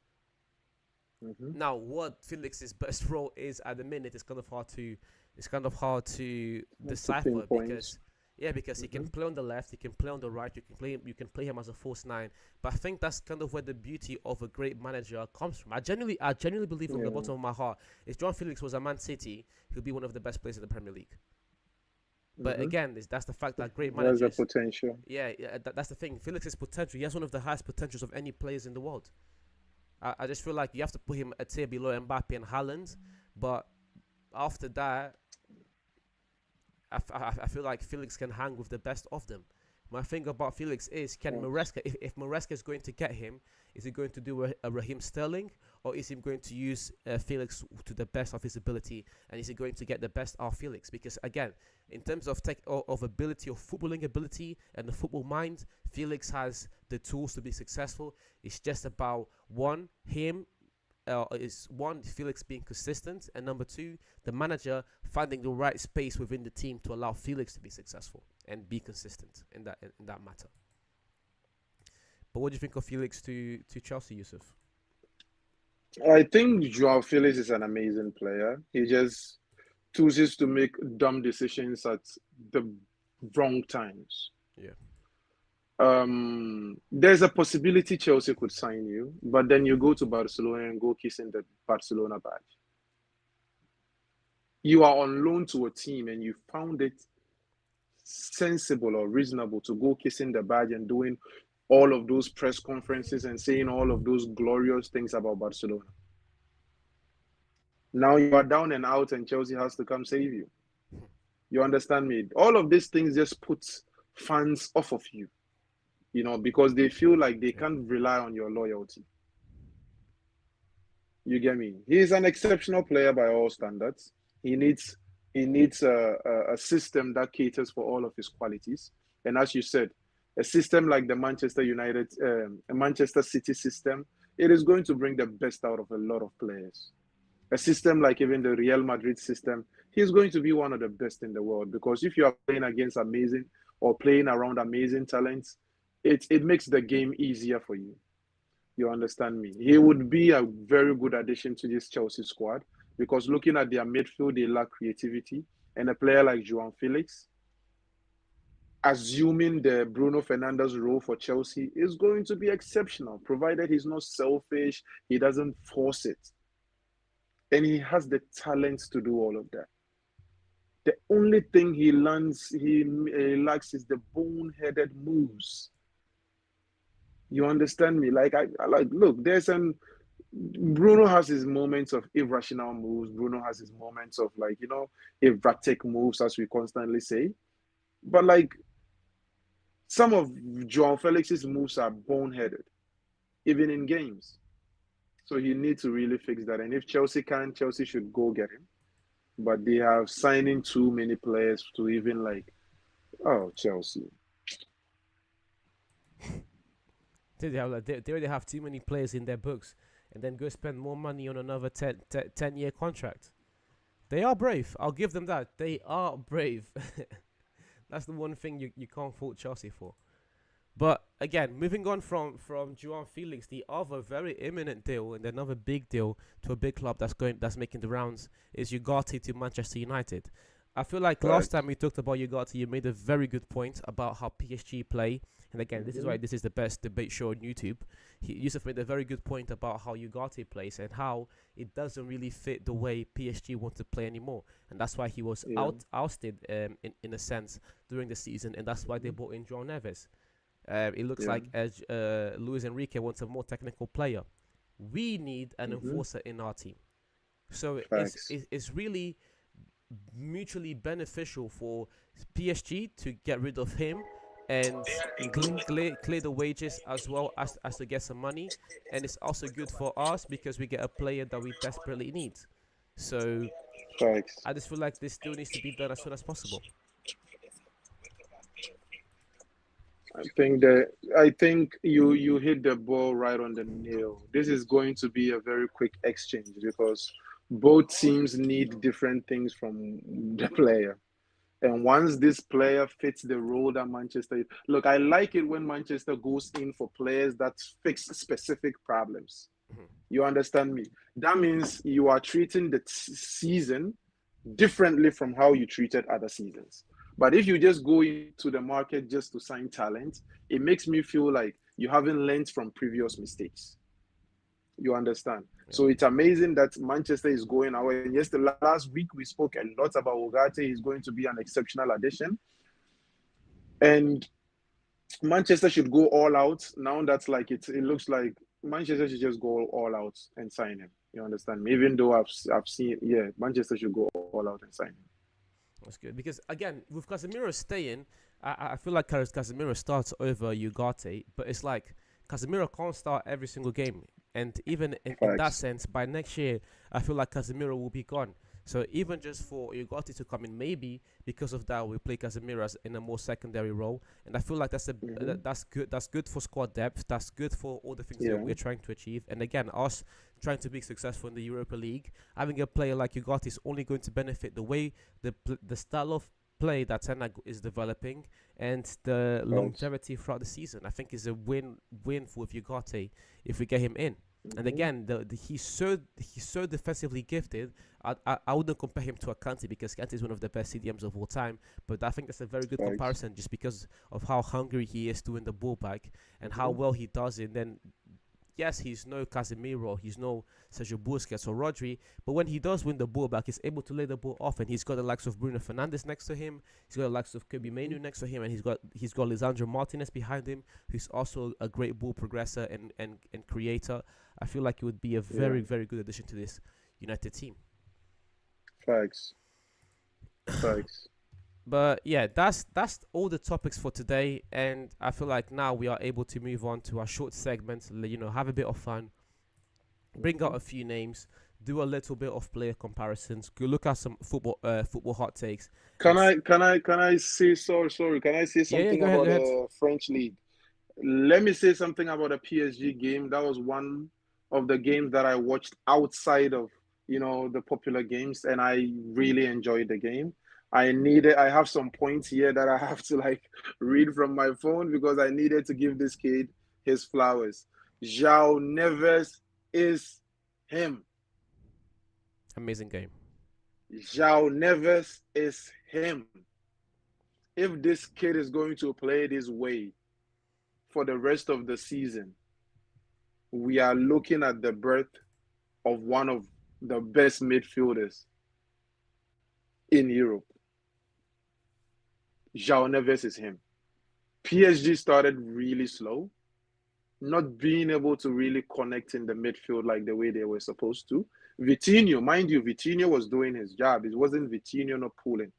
Hmm. Now, what Felix's best role is at the minute is kind of hard to To decipher pinpoint. because he can Hmm. play on the left, he can play on the right, you can play him as a false nine. But I think that's kind of where the beauty of a great manager comes from. I genuinely believe from the Yeah. bottom of my heart, if John Felix was a Man City, he'll be one of the best players in the Premier League. But Hmm. again, that's the fact that great That's the managers, potential. that's the thing. Felix's potential, he has one of the highest potentials of any players in the world. I just feel like you have to put him a tier below Mbappe and Haaland, but after that, I feel like Felix can hang with the best of them. My thing about Felix is, can Yes. Maresca, if Maresca is going to get him, is he going to do a Raheem Sterling, or is he going to use Felix to the best of his ability, and is he going to get the best out of Felix? Because again, in terms of of ability, of footballing ability and the football mind, Felix has the tools to be successful. It's just about him is one, Felix being consistent, and number two, the manager finding the right space within the team to allow Felix to be successful and be consistent in that matter. But what do you think of Felix to Chelsea, Yusuf? I think Joao Felix is an amazing player. He just chooses to make dumb decisions at the wrong times. Yeah. There's a possibility Chelsea could sign you, but then you go to Barcelona and go kissing the Barcelona badge. You are on loan to a team and you found it sensible or reasonable to go kissing the badge and doing all of those press conferences and saying all of those glorious things about Barcelona. Now you are down and out, and Chelsea has to come save you. You understand me? All of these things just puts fans off of you, because they feel like they Yeah. can't rely on your loyalty. You get me? He is an exceptional player by all standards. He needs he needs a system that caters for all of his qualities. And as you said, a system like the Manchester City system, it is going to bring the best out of a lot of players. A system like even the Real Madrid system, he's going to be one of the best in the world because if you are playing against amazing or playing around amazing talents, it makes the game easier for you. You understand me? He would be a very good addition to this Chelsea squad because looking at their midfield, they lack creativity. And a player like João Felix, assuming the Bruno Fernandes role for Chelsea, is going to be exceptional, provided he's not selfish, he doesn't force it. And he has the talent to do all of that. The only thing he lacks is the boneheaded moves. You understand me? Like I like look, there's an Bruno has his moments of irrational moves. Bruno has his moments of like, erratic moves, as we constantly say. But like some of João Felix's moves are boneheaded, even in games. So he needs to really fix that. And if Chelsea can, Chelsea should go get him. But they have signing too many players to even like, oh, Chelsea. They already have too many players in their books, and then go spend more money on another 10-year contract. They are brave. I'll give them that. They are brave. That's the one thing you can't fault Chelsea for. But again, moving on from João Felix, the other very imminent deal and another big deal to a big club that's making the rounds is Ugarte to Manchester United. I feel like last time we talked about Ugarte, you made a very good point about how PSG play. And again, this is why this is the best debate show on YouTube. Yusuf made a very good point about how Ugarte plays and how it doesn't really fit the way PSG want to play anymore. And that's why he was ousted in a sense during the season. And that's why they brought in João Neves. It looks like Luis Enrique wants a more technical player. We need an enforcer in our team. So it's really mutually beneficial for PSG to get rid of him and clear the wages as well as to get some money. And it's also good for us because we get a player that we desperately need. So I just feel like this still needs to be done as soon as possible. I think you hit the ball right on the nail. This is going to be a very quick exchange because both teams need different things from the player. And once this player fits the role that Manchester, look, I like it when Manchester goes in for players that fix specific problems. You understand me? That means you are treating the season differently from how you treated other seasons. But if you just go into the market just to sign talent, it makes me feel like you haven't learned from previous mistakes. You understand? Yeah. So it's amazing that Manchester is going away. And yes, the last week we spoke a lot about Ugarte. He's going to be an exceptional addition. And Manchester should go all out. Now that's like it looks like Manchester should just go all out and sign him. You understand me? Even though I've seen, Manchester should go all out and sign him. That's good because again, with Casemiro staying, I feel like Casemiro starts over Ugarte, but it's like Casemiro can't start every single game, and even in that sense, by next year, I feel like Casemiro will be gone. So even just for Ugarte to come in, maybe because of that, we play Casemiro as in a more secondary role, and I feel like that's that's good. That's good for squad depth. That's good for all the things that we're trying to achieve. And again, us trying to be successful in the Europa League, having a player like Ugarte is only going to benefit the way the style of play that Ten Hag is developing and the longevity throughout the season. I think is a win for Ugarte if we get him in. And again, he's so defensively gifted. I wouldn't compare him to a Kante because Kante is one of the best CDMs of all time. But I think that's a very good comparison just because of how hungry he is to win the ball back and how well he does it. And then, yes, he's no Casemiro, he's no Sergio Busquets or Rodri, but when he does win the ball back, he's able to lay the ball off, and he's got the likes of Bruno Fernandes next to him, he's got the likes of Kobe Manu next to him, and he's got Lisandro Martinez behind him, who's also a great ball progressor and creator. I feel like it would be a very, very good addition to this United team. Facts. But yeah, that's all the topics for today, and I feel like now we are able to move on to our short segments. Have a bit of fun, bring out a few names, do a little bit of player comparisons, go look at some football hot takes. Can I say sorry? Can I say something about the French league? Let me say something about a PSG game. That was one of the games that I watched outside of the popular games, and I really enjoyed the game. I have some points here that I have to like read from my phone because I needed to give this kid his flowers. João Neves is him. Amazing game. João Neves is him. If this kid is going to play this way for the rest of the season, we are looking at the birth of one of the best midfielders in Europe. João Neves is him. PSG started really slow, not being able to really connect in the midfield like the way they were supposed to. Vitinho, mind you, Vitinho was doing his job. It wasn't Vitinho not pulling,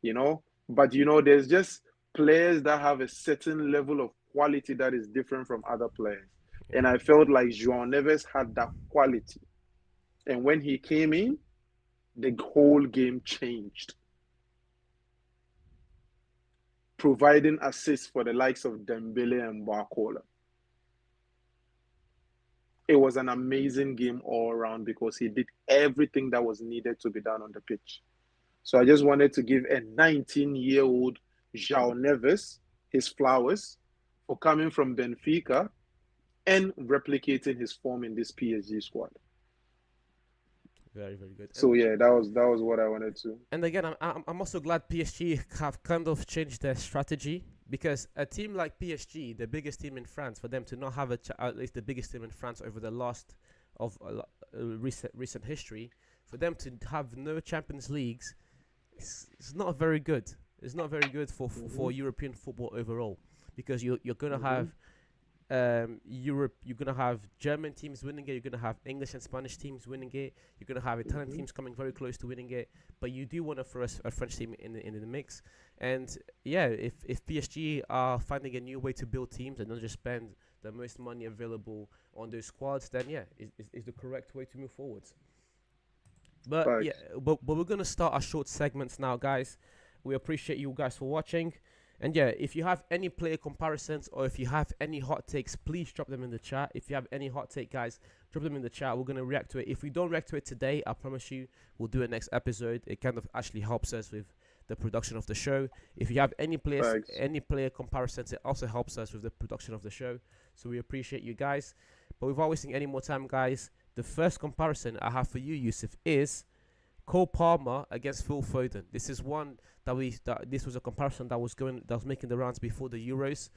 you know. But there's just players that have a certain level of quality that is different from other players. Yeah. And I felt like João Neves had that quality. And when he came in, the whole game changed. Providing assists for the likes of Dembele and Barcola. It was an amazing game all around because he did everything that was needed to be done on the pitch. So I just wanted to give a 19-year-old João Neves his flowers for coming from Benfica and replicating his form in this PSG squad. Very, very good. So yeah, that was what I wanted to. And again, I'm also glad PSG have kind of changed their strategy, because a team like PSG, the biggest team in France, for them to not have at least the biggest team in France over the last of recent history, for them to have no Champions Leagues, it's not very good. It's not very good for European football overall, because you're gonna have Europe, you're gonna have German teams winning it. You're gonna have English and Spanish teams winning it. You're gonna have Italian teams coming very close to winning it. But you do want to throw a French team in the mix. And yeah, if PSG are finding a new way to build teams and not just spend the most money available on those squads, then yeah, is the correct way to move forwards. But Facts. yeah, but we're gonna start our short segments now, guys. We appreciate you guys for watching. And yeah, if you have any player comparisons or if you have any hot takes, please drop them in the chat. If you have any hot take, guys, drop them in the chat. We're going to react to it. If we don't react to it today, I promise you, we'll do it next episode. It kind of actually helps us with the production of the show. If you have any Facts. player comparisons, it also helps us with the production of the show. So we appreciate you guys. But without wasting any more time, guys, the first comparison I have for you, Yusuf, is Cole Palmer against Phil Foden. This is one this was a comparison that was making the rounds before the Euros.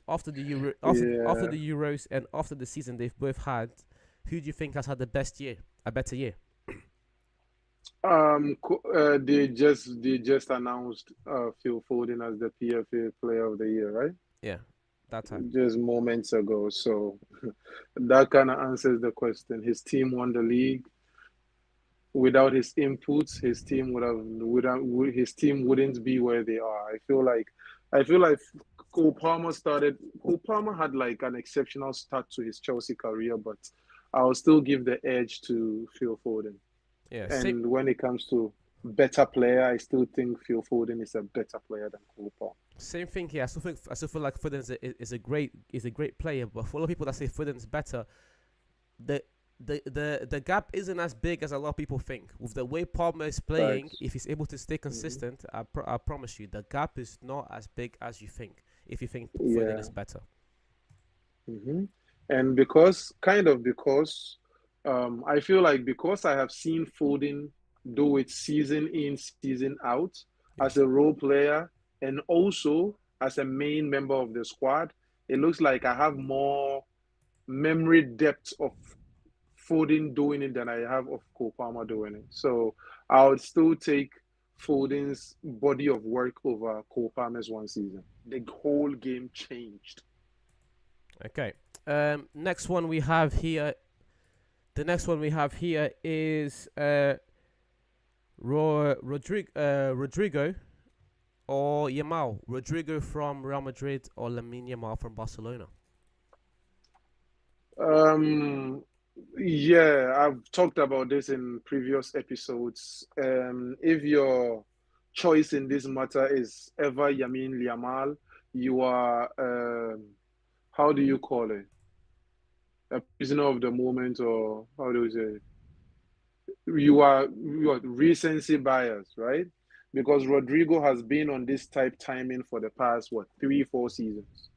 After the Euros and after the season they've both had, who do you think has had a better year? They just announced Phil Foden as the PFA Player of the Year, right? Yeah, that time. Just moments ago. So that kind of answers the question. His team won the league. Without his inputs, his team wouldn't be where they are. I feel like Cole Palmer had like an exceptional start to his Chelsea career, but I'll still give the edge to Phil Foden. Yeah, same And when it comes to better player, I still think Phil Foden is a better player than Cole Palmer. same thing here. I still feel like Foden is a great player, but for a lot of people that say Foden's better, the the gap isn't as big as a lot of people think. With the way Palmer is playing, Facts. if he's able to stay consistent, I promise you, the gap is not as big as you think. If you think Foden Yeah. is better, hmm And because I feel like because I have seen Foden do it season in, season out yeah, as a role player and also as a main member of the squad, it looks like I have more memory depth of Foden doing it than I have of Cole Palmer doing it. So I would still take Foden's body of work over Cole Palmer's one season. The whole game changed. okay. Next one we have here. The next one we have here is Rodrigo or Yamal. Rodrigo from Real Madrid or Lamine Yamal from Barcelona. Um, yeah, I've talked about this in previous episodes. If your choice in this matter is ever Yamin Yamal, you are how do you call it? A prisoner of the moment, or how do you say? you are recency bias, right? Because Rodrigo has been on this type timing for the past what 3, 4 seasons.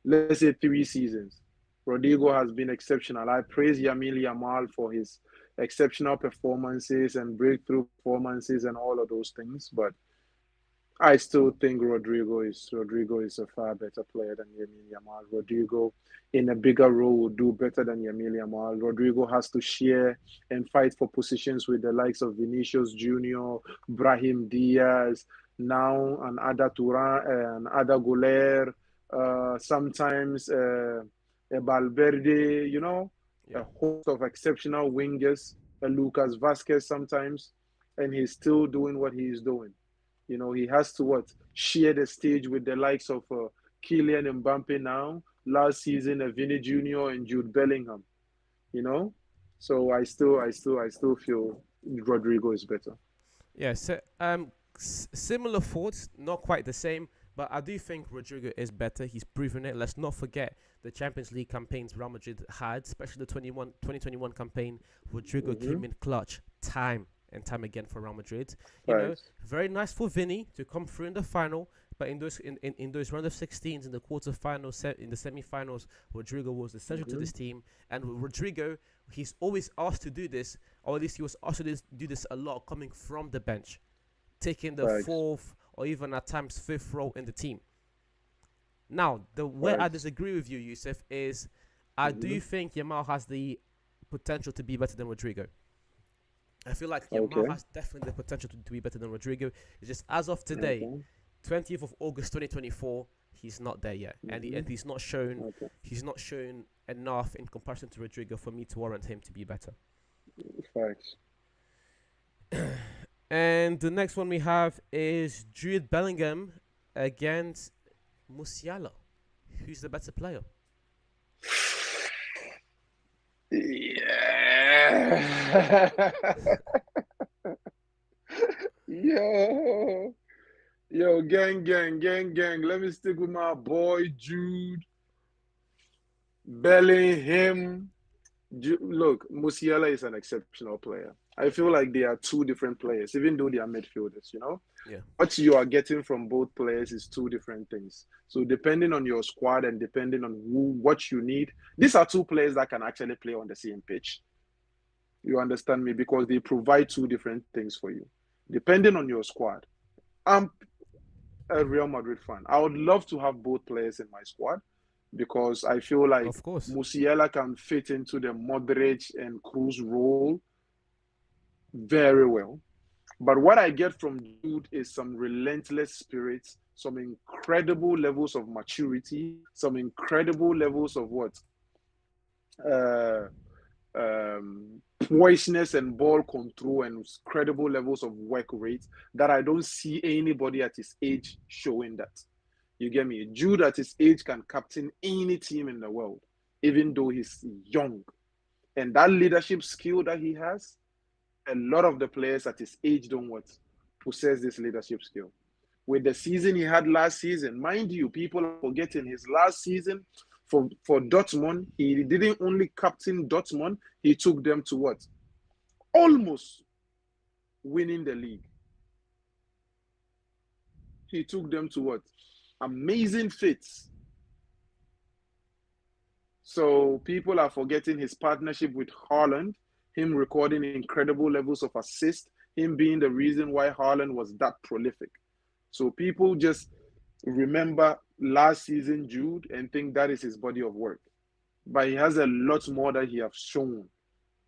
Let's say 3 seasons. Rodrigo has been exceptional. I praise Yamil Yamal for his exceptional performances and breakthrough performances and all of those things. But I still think Rodrigo is a far better player than Yamil Yamal. Rodrigo, in a bigger role, will do better than Yamil Yamal. Rodrigo has to share and fight for positions with the likes of Vinicius Junior, Brahim Diaz, now and Ada Turan and Ada Guler, sometimes Valverde. A Yeah. host of exceptional wingers, Lucas Vasquez sometimes, and he's still doing what he's doing. He has to what share the stage with the likes of Kylian Mbappe now. Last season, Vinny Jr. and Jude Bellingham. You know, so I still feel Rodrigo is better. Yeah, so similar thoughts, not quite the same, but I do think Rodrigo is better. He's proven it. Let's not forget the Champions League campaigns Real Madrid had, especially the 2021 campaign. Rodrigo Mm-hmm. came in clutch time and time again for Real Madrid. Right. Very nice for Vinny to come through in the final, but in those round of 16s, in the quarterfinals, in the semi-finals, Rodrigo was essential to Mm-hmm. this team. And Rodrigo, he's always asked to do this, or at least he was asked to do this a lot, coming from the bench, taking the Facts. fourth or even at times fifth role in the team. Now, the where I Facts. disagree with you, Yusuf, is I Mm-hmm. do think Yamal has the potential to be better than Rodrigo. I feel like Yamal Okay. has definitely the potential to be better than Rodrigo. It's just as of today, Okay. 20th of August 2024, he's not there yet, and Mm-hmm. Okay. he's not shown enough in comparison to Rodrigo for me to warrant him to be better. Facts. And the next one we have is Jude Bellingham against Musiala. Who's the better player? Yeah. Yo. Yo, gang, gang, gang, gang. Let me stick with my boy Jude Bellingham. Look, Musiala is an exceptional player. I feel like they are two different players, even though they are midfielders. Yeah, What you are getting from both players is two different things. So depending on your squad and depending on what you need, these are two players that can actually play on the same pitch. You understand me? Because they provide two different things for you, depending on your squad. I'm a Real Madrid fan. I would love to have both players in my squad because I feel like of course. Musiala can fit into the Modric and Cruz role very well. But what I get from Jude is some relentless spirit, some incredible levels of maturity, some incredible levels of what? Uh, Poisonous and ball control and incredible levels of work rate that I don't see anybody at his age showing that. You get me? Jude at his age can captain any team in the world, even though he's young. And that leadership skill that he has, a lot of the players at his age don't what possess this leadership skill. With the season he had last season, mind you, people are forgetting his last season for Dortmund. He didn't only captain Dortmund, he took them to what? Almost winning the league. He took them to what? Amazing fits. So people are forgetting his partnership with Haaland, him recording incredible levels of assist, him being the reason why Haaland was that prolific. So people just remember last season Jude and think that is his body of work. But he has a lot more that he has shown.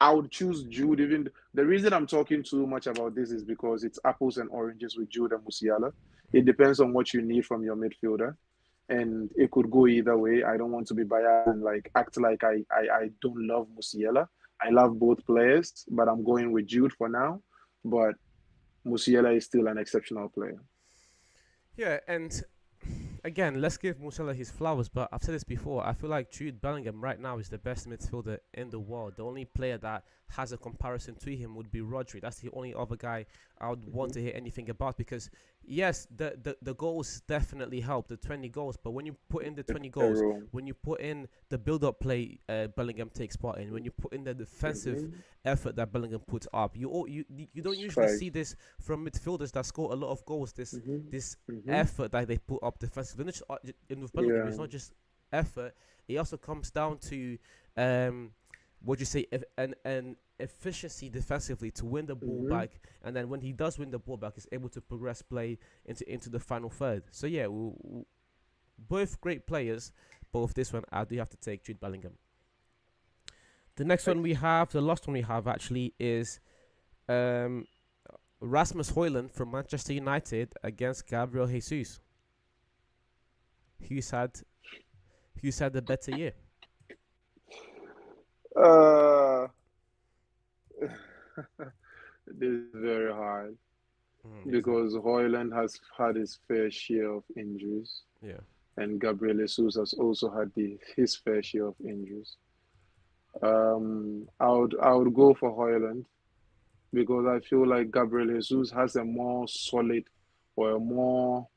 I would choose Jude. Even the reason I'm talking too much about this is because it's apples and oranges with Jude and Musiala. It depends on what you need from your midfielder, and it could go either way. I don't want to be biased and like act like I don't love Musiala. I love both players, but I'm going with Jude for now. But Musiala is still an exceptional player. Yeah, and again, let's give Musiala his flowers, but I've said this before. I feel like Jude Bellingham right now is the best midfielder in the world. The only player that has a comparison to him would be Rodri. That's the only other guy I would want to hear anything about because yes, the goals definitely help, the 20 goals, but when you put in the 20 goals, True. when you put in the build-up play Bellingham takes part in, when you put in the defensive Mm-hmm. effort that Bellingham puts up, you don't usually Facts. see this from midfielders that score a lot of goals. Mm-hmm. This Mm-hmm. effort that they put up defensively, not just, in with Bellingham, Yeah. it's not just effort. It also comes down to um, what you say, an efficiency defensively to win the ball Mm-hmm. back, and then when he does win the ball back, he's able to progress play into the final third. So yeah, both great players, but with this one, I do have to take Jude Bellingham. The next one we have, the last one we have actually is um, Rasmus Højlund from Manchester United against Gabriel Jesus. Who's had who's had a better year? Uh, this is very hard Isn't it? because Hoyland has had his fair share of injuries, Yeah. and Gabriel Jesus has also had his fair share of injuries. I would go for Hoyland because I feel like Gabriel Jesus has a more solid or a more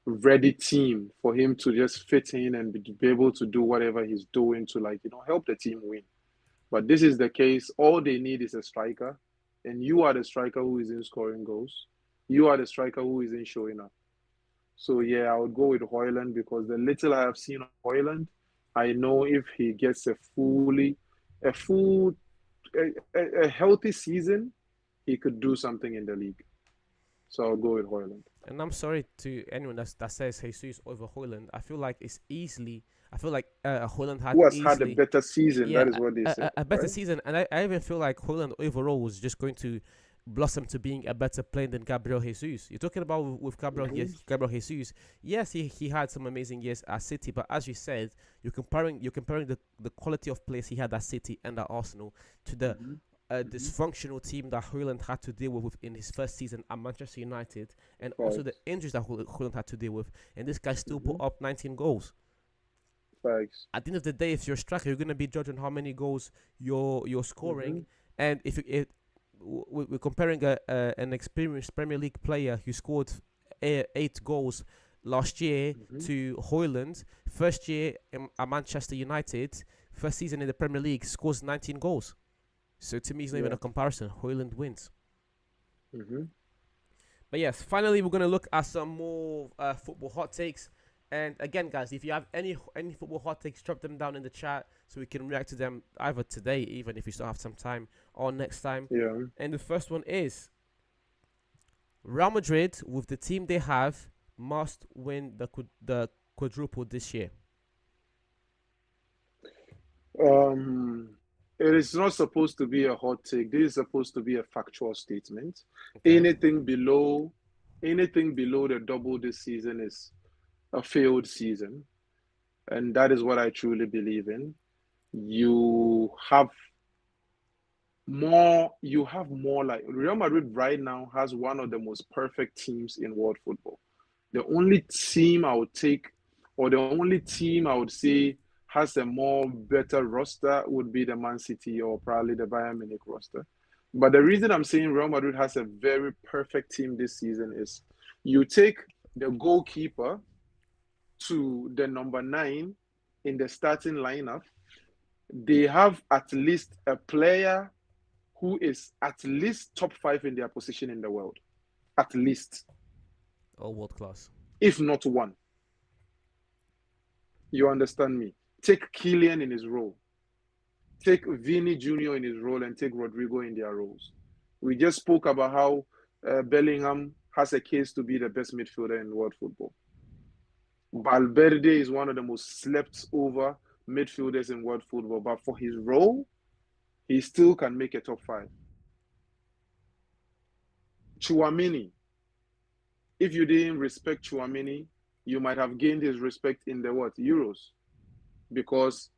ready team for him to just fit in and be able to do whatever he's doing to help the team win. But this is the case. All they need is a striker, and you are the striker who isn't scoring goals. You are the striker who isn't showing up. So yeah, I would go with Hoyland because the little I have seen of Hoyland, I know if he gets a full, a healthy season, he could do something in the league. So I'll go with Hoyland. And I'm sorry to anyone that says Jesus over Højlund. I feel like it's easily. I feel like Højlund had Who has had a easily, better season? yeah, That is what they said, a better right? season, and I even feel like Højlund overall was just going to blossom to being a better player than Gabriel Jesus. You're talking about with Mm-hmm. Gabriel Jesus. Yes, he had some amazing years at City, but as you said, you're comparing the quality of players he had at City and at Arsenal to the Mm-hmm. Mm-hmm. dysfunctional team that Højlund had to deal with in his first season at Manchester United, and also the Facts. injuries that Højlund had to deal with. And this guy still put Mm-hmm. up 19 goals. Facts. At the end of the day, if you're a striker, you're gonna be judged on how many goals you're Mm-hmm. scoring, and if we're comparing an experienced Premier League player who scored 8 goals last year Mm-hmm. to Højlund, first year at Manchester United, first season in the Premier League, scores 19 goals. So to me, it's not even Yeah. a comparison. Højlund wins. Mm-hmm. But yes, finally, we're gonna look at some more football hot takes. And again, guys, if you have any football hot takes, drop them down in the chat so we can react to them either today, even if you still have some time, or next time. Yeah. And the first one is Real Madrid, with the team they have, must win the quadruple this year. Um, it is not supposed to be a hot take. This is supposed to be a factual statement. Okay. Anything below, anything below the double this season is a failed season, and that is what I truly believe in. You have you have more like Real Madrid right now has one of the most perfect teams in world football. The only team I would take, or the only team I would say has a more better roster would be the Man City or probably the Bayern Munich roster. But the reason I'm saying Real Madrid has a very perfect team this season is you take the goalkeeper to the number 9 in the starting lineup, they have at least a player who is at least top 5 in their position in the world. At least, All world class. if not one. You understand me? Take Kylian in his role. Take Vini Jr. in his role and take Rodrigo in their roles. We just spoke about how Bellingham has a case to be the best midfielder in world football. Valverde is one of the most slept over midfielders in world football, but for his role, he still can make a top 5. Chouamini, if you didn't respect Chouamini, you might have gained his respect in the Euros, because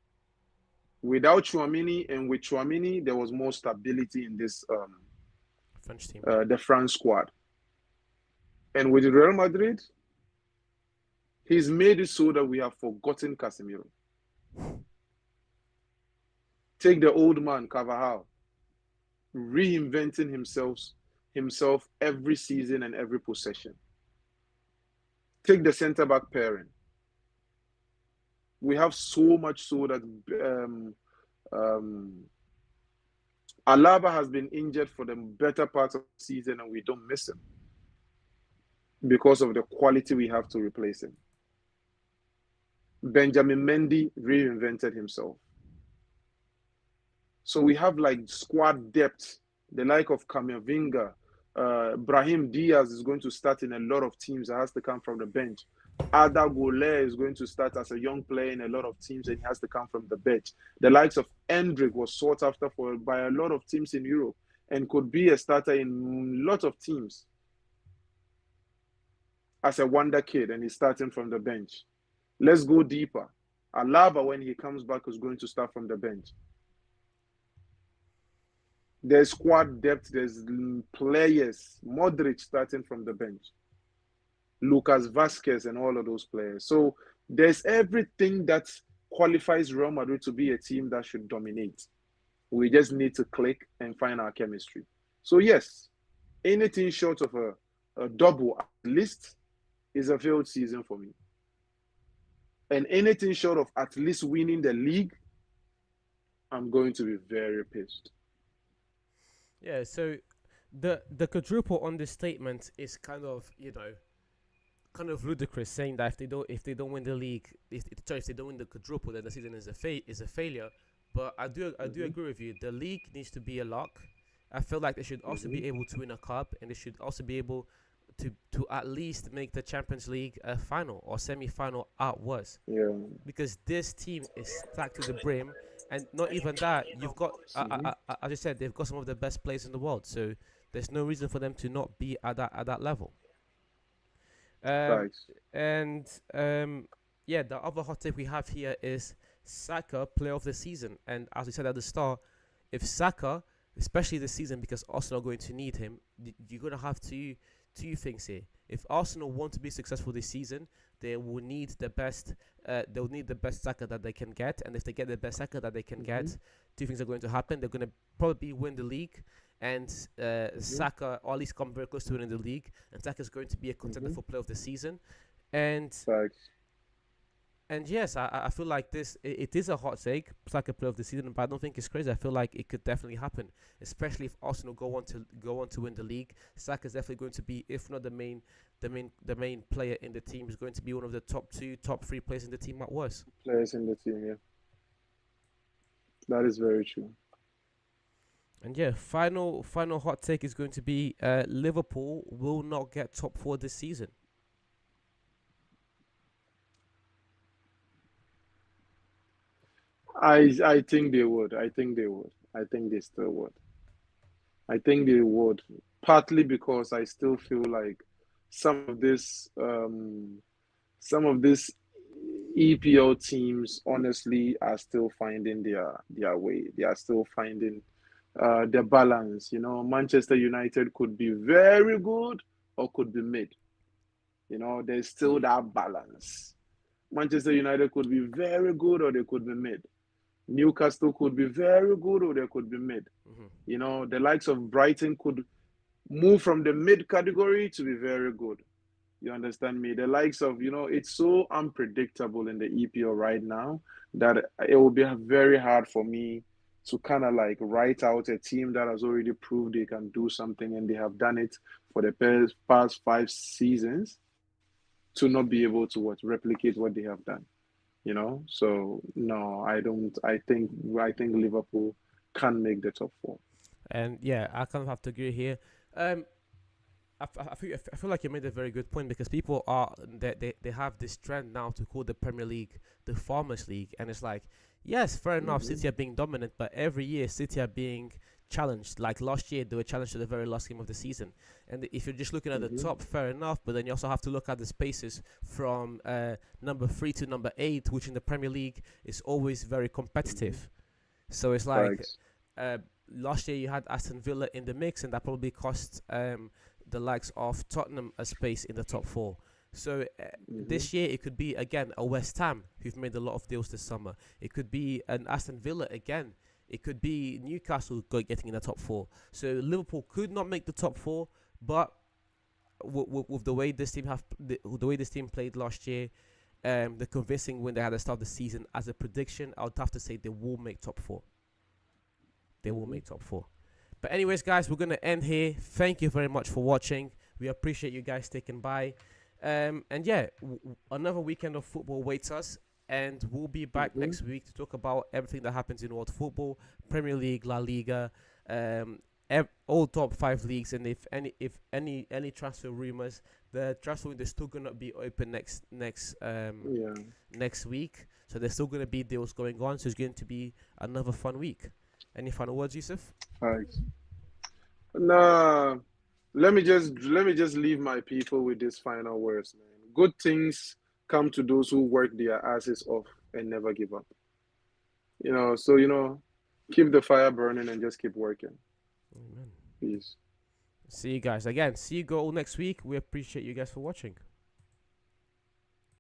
without Chouamini and with Chouamini, there was more stability in this French team. the France squad. And with Real Madrid, he's made it so that we have forgotten Casemiro. Take the old man, Carvajal. reinventing himself every season and every possession. Take the centre back pairing. We have so much so that um, Alaba has been injured for the better part of the season, and we don't miss him because of the quality we have to replace him. Benjamin Mendy reinvented himself. So we have like squad depth, the like of Camavinga. Brahim Diaz is going to start in a lot of teams that has to come from the bench. Ada Gole is going to start as a young player in a lot of teams and he has to come from the bench. The likes of Endrick was sought after by a lot of teams in Europe and could be a starter in a lot of teams as a wonder kid, and he's starting from the bench. Let's go deeper. Alaba, when he comes back, is going to start from the bench. There's squad depth, there's players. Modric starting from the bench. Lucas Vasquez and all of those players. So there's everything that qualifies Real Madrid to be a team that should dominate. We just need to click and find our chemistry. So yes, anything short of a double at least is a failed season for me. And anything short of at least winning the league, I'm going to be very pissed. Yeah, so the quadruple on this statement is kind of ludicrous, saying that if they don't win the league, if they don't win the quadruple, then the season is a failure. But I do agree with you. The league needs to be a lock. I feel like they should also be able to win a cup, and they should also be able to at least make the Champions League a final or semi-final at worst. Yeah. Because this team is stacked to the brim, and not even that. You've got, as I said, they've got some of the best players in the world. So there's no reason for them to not be at that level. Um, Thanks. and yeah, the other hot take we have here is Saka player of the season. And as we said at the start, if Saka, especially this season, because Arsenal are going to need him, you're going to have two things here. If Arsenal want to be successful this season, they will need the best. They'll need the best Saka that they can get, and if they get the best Saka that they can get, two things are going to happen. They're going to probably win the league, and Saka, or at least come very close to winning the league, and Saka is going to be a contender for player of the season, and Thanks. and yes, I feel like it is a hot take, Saka player of the season, but I don't think it's crazy. I feel like it could definitely happen, especially if Arsenal go on to win the league. Saka is definitely going to be, if not the main player in the team, is going to be one of the top two, top three players in the team at worst. Players in the team, yeah. That is very true. And yeah, final hot take is going to be Liverpool will not get top four this season. I think they would. I think they would. I think they still would. I think they would. Partly because I still feel like some of this some of these EPL teams honestly are still finding their way. They are still finding the balance. You know, Manchester United could be very good or could be mid. You know, there's still that balance. Manchester United could be very good or they could be mid. Newcastle could be very good or they could be mid. Hmm. You know, the likes of Brighton could move from the mid category to be very good. You understand me? The likes of, it's so unpredictable in the EPL right now that it will be very hard for me to kind of like write out a team that has already proved they can do something and they have done it for the past 5 seasons to not be able to replicate what they have done. So no, I don't. I think Liverpool can make the top four. And yeah, I kind of have to agree here. Um, I feel like you made a very good point because people they have this trend now to call the Premier League the Farmers League, and it's like, yes, fair enough, Hmm. City are being dominant, but every year City are being challenged. Like last year, they were challenged to the very last game of the season, and if you're just looking at the Hmm. top, fair enough, but then you also have to look at the spaces from number 3 to number 8, which in the Premier League is always very Hmm. competitive. So it's like Thanks. uh, last year you had Aston Villa in the mix, and that probably cost the likes of Tottenham a space in the top four. So Hmm. this year it could be again a West Ham who've made a lot of deals this summer. It could be an Aston Villa again It could be Newcastle getting in the top four. So Liverpool could not make the top four, but with the way this team the way this team played last year, the convincing win they had at the start of the season, as a prediction, I would have to say they will make top four. They will make top four. But anyways, guys, we're gonna end here. Thank you very much for watching. We appreciate you guys sticking by. And yeah, another weekend of football awaits us, and we'll be back next week to talk about everything that happens in world football, Premier League, La Liga, all top 5 leagues, and if any transfer rumors, the transfer window is still gonna be open next week. So there's still gonna be deals going on. So it's going to be another fun week. Any final words, Yusuf? Thanks. Nah, let me just leave my people with these final words, man. Good things come to those who work their asses off and never give up. So keep the fire burning and just keep working. Amen. Peace. See you guys again. See you all next week. We appreciate you guys for watching.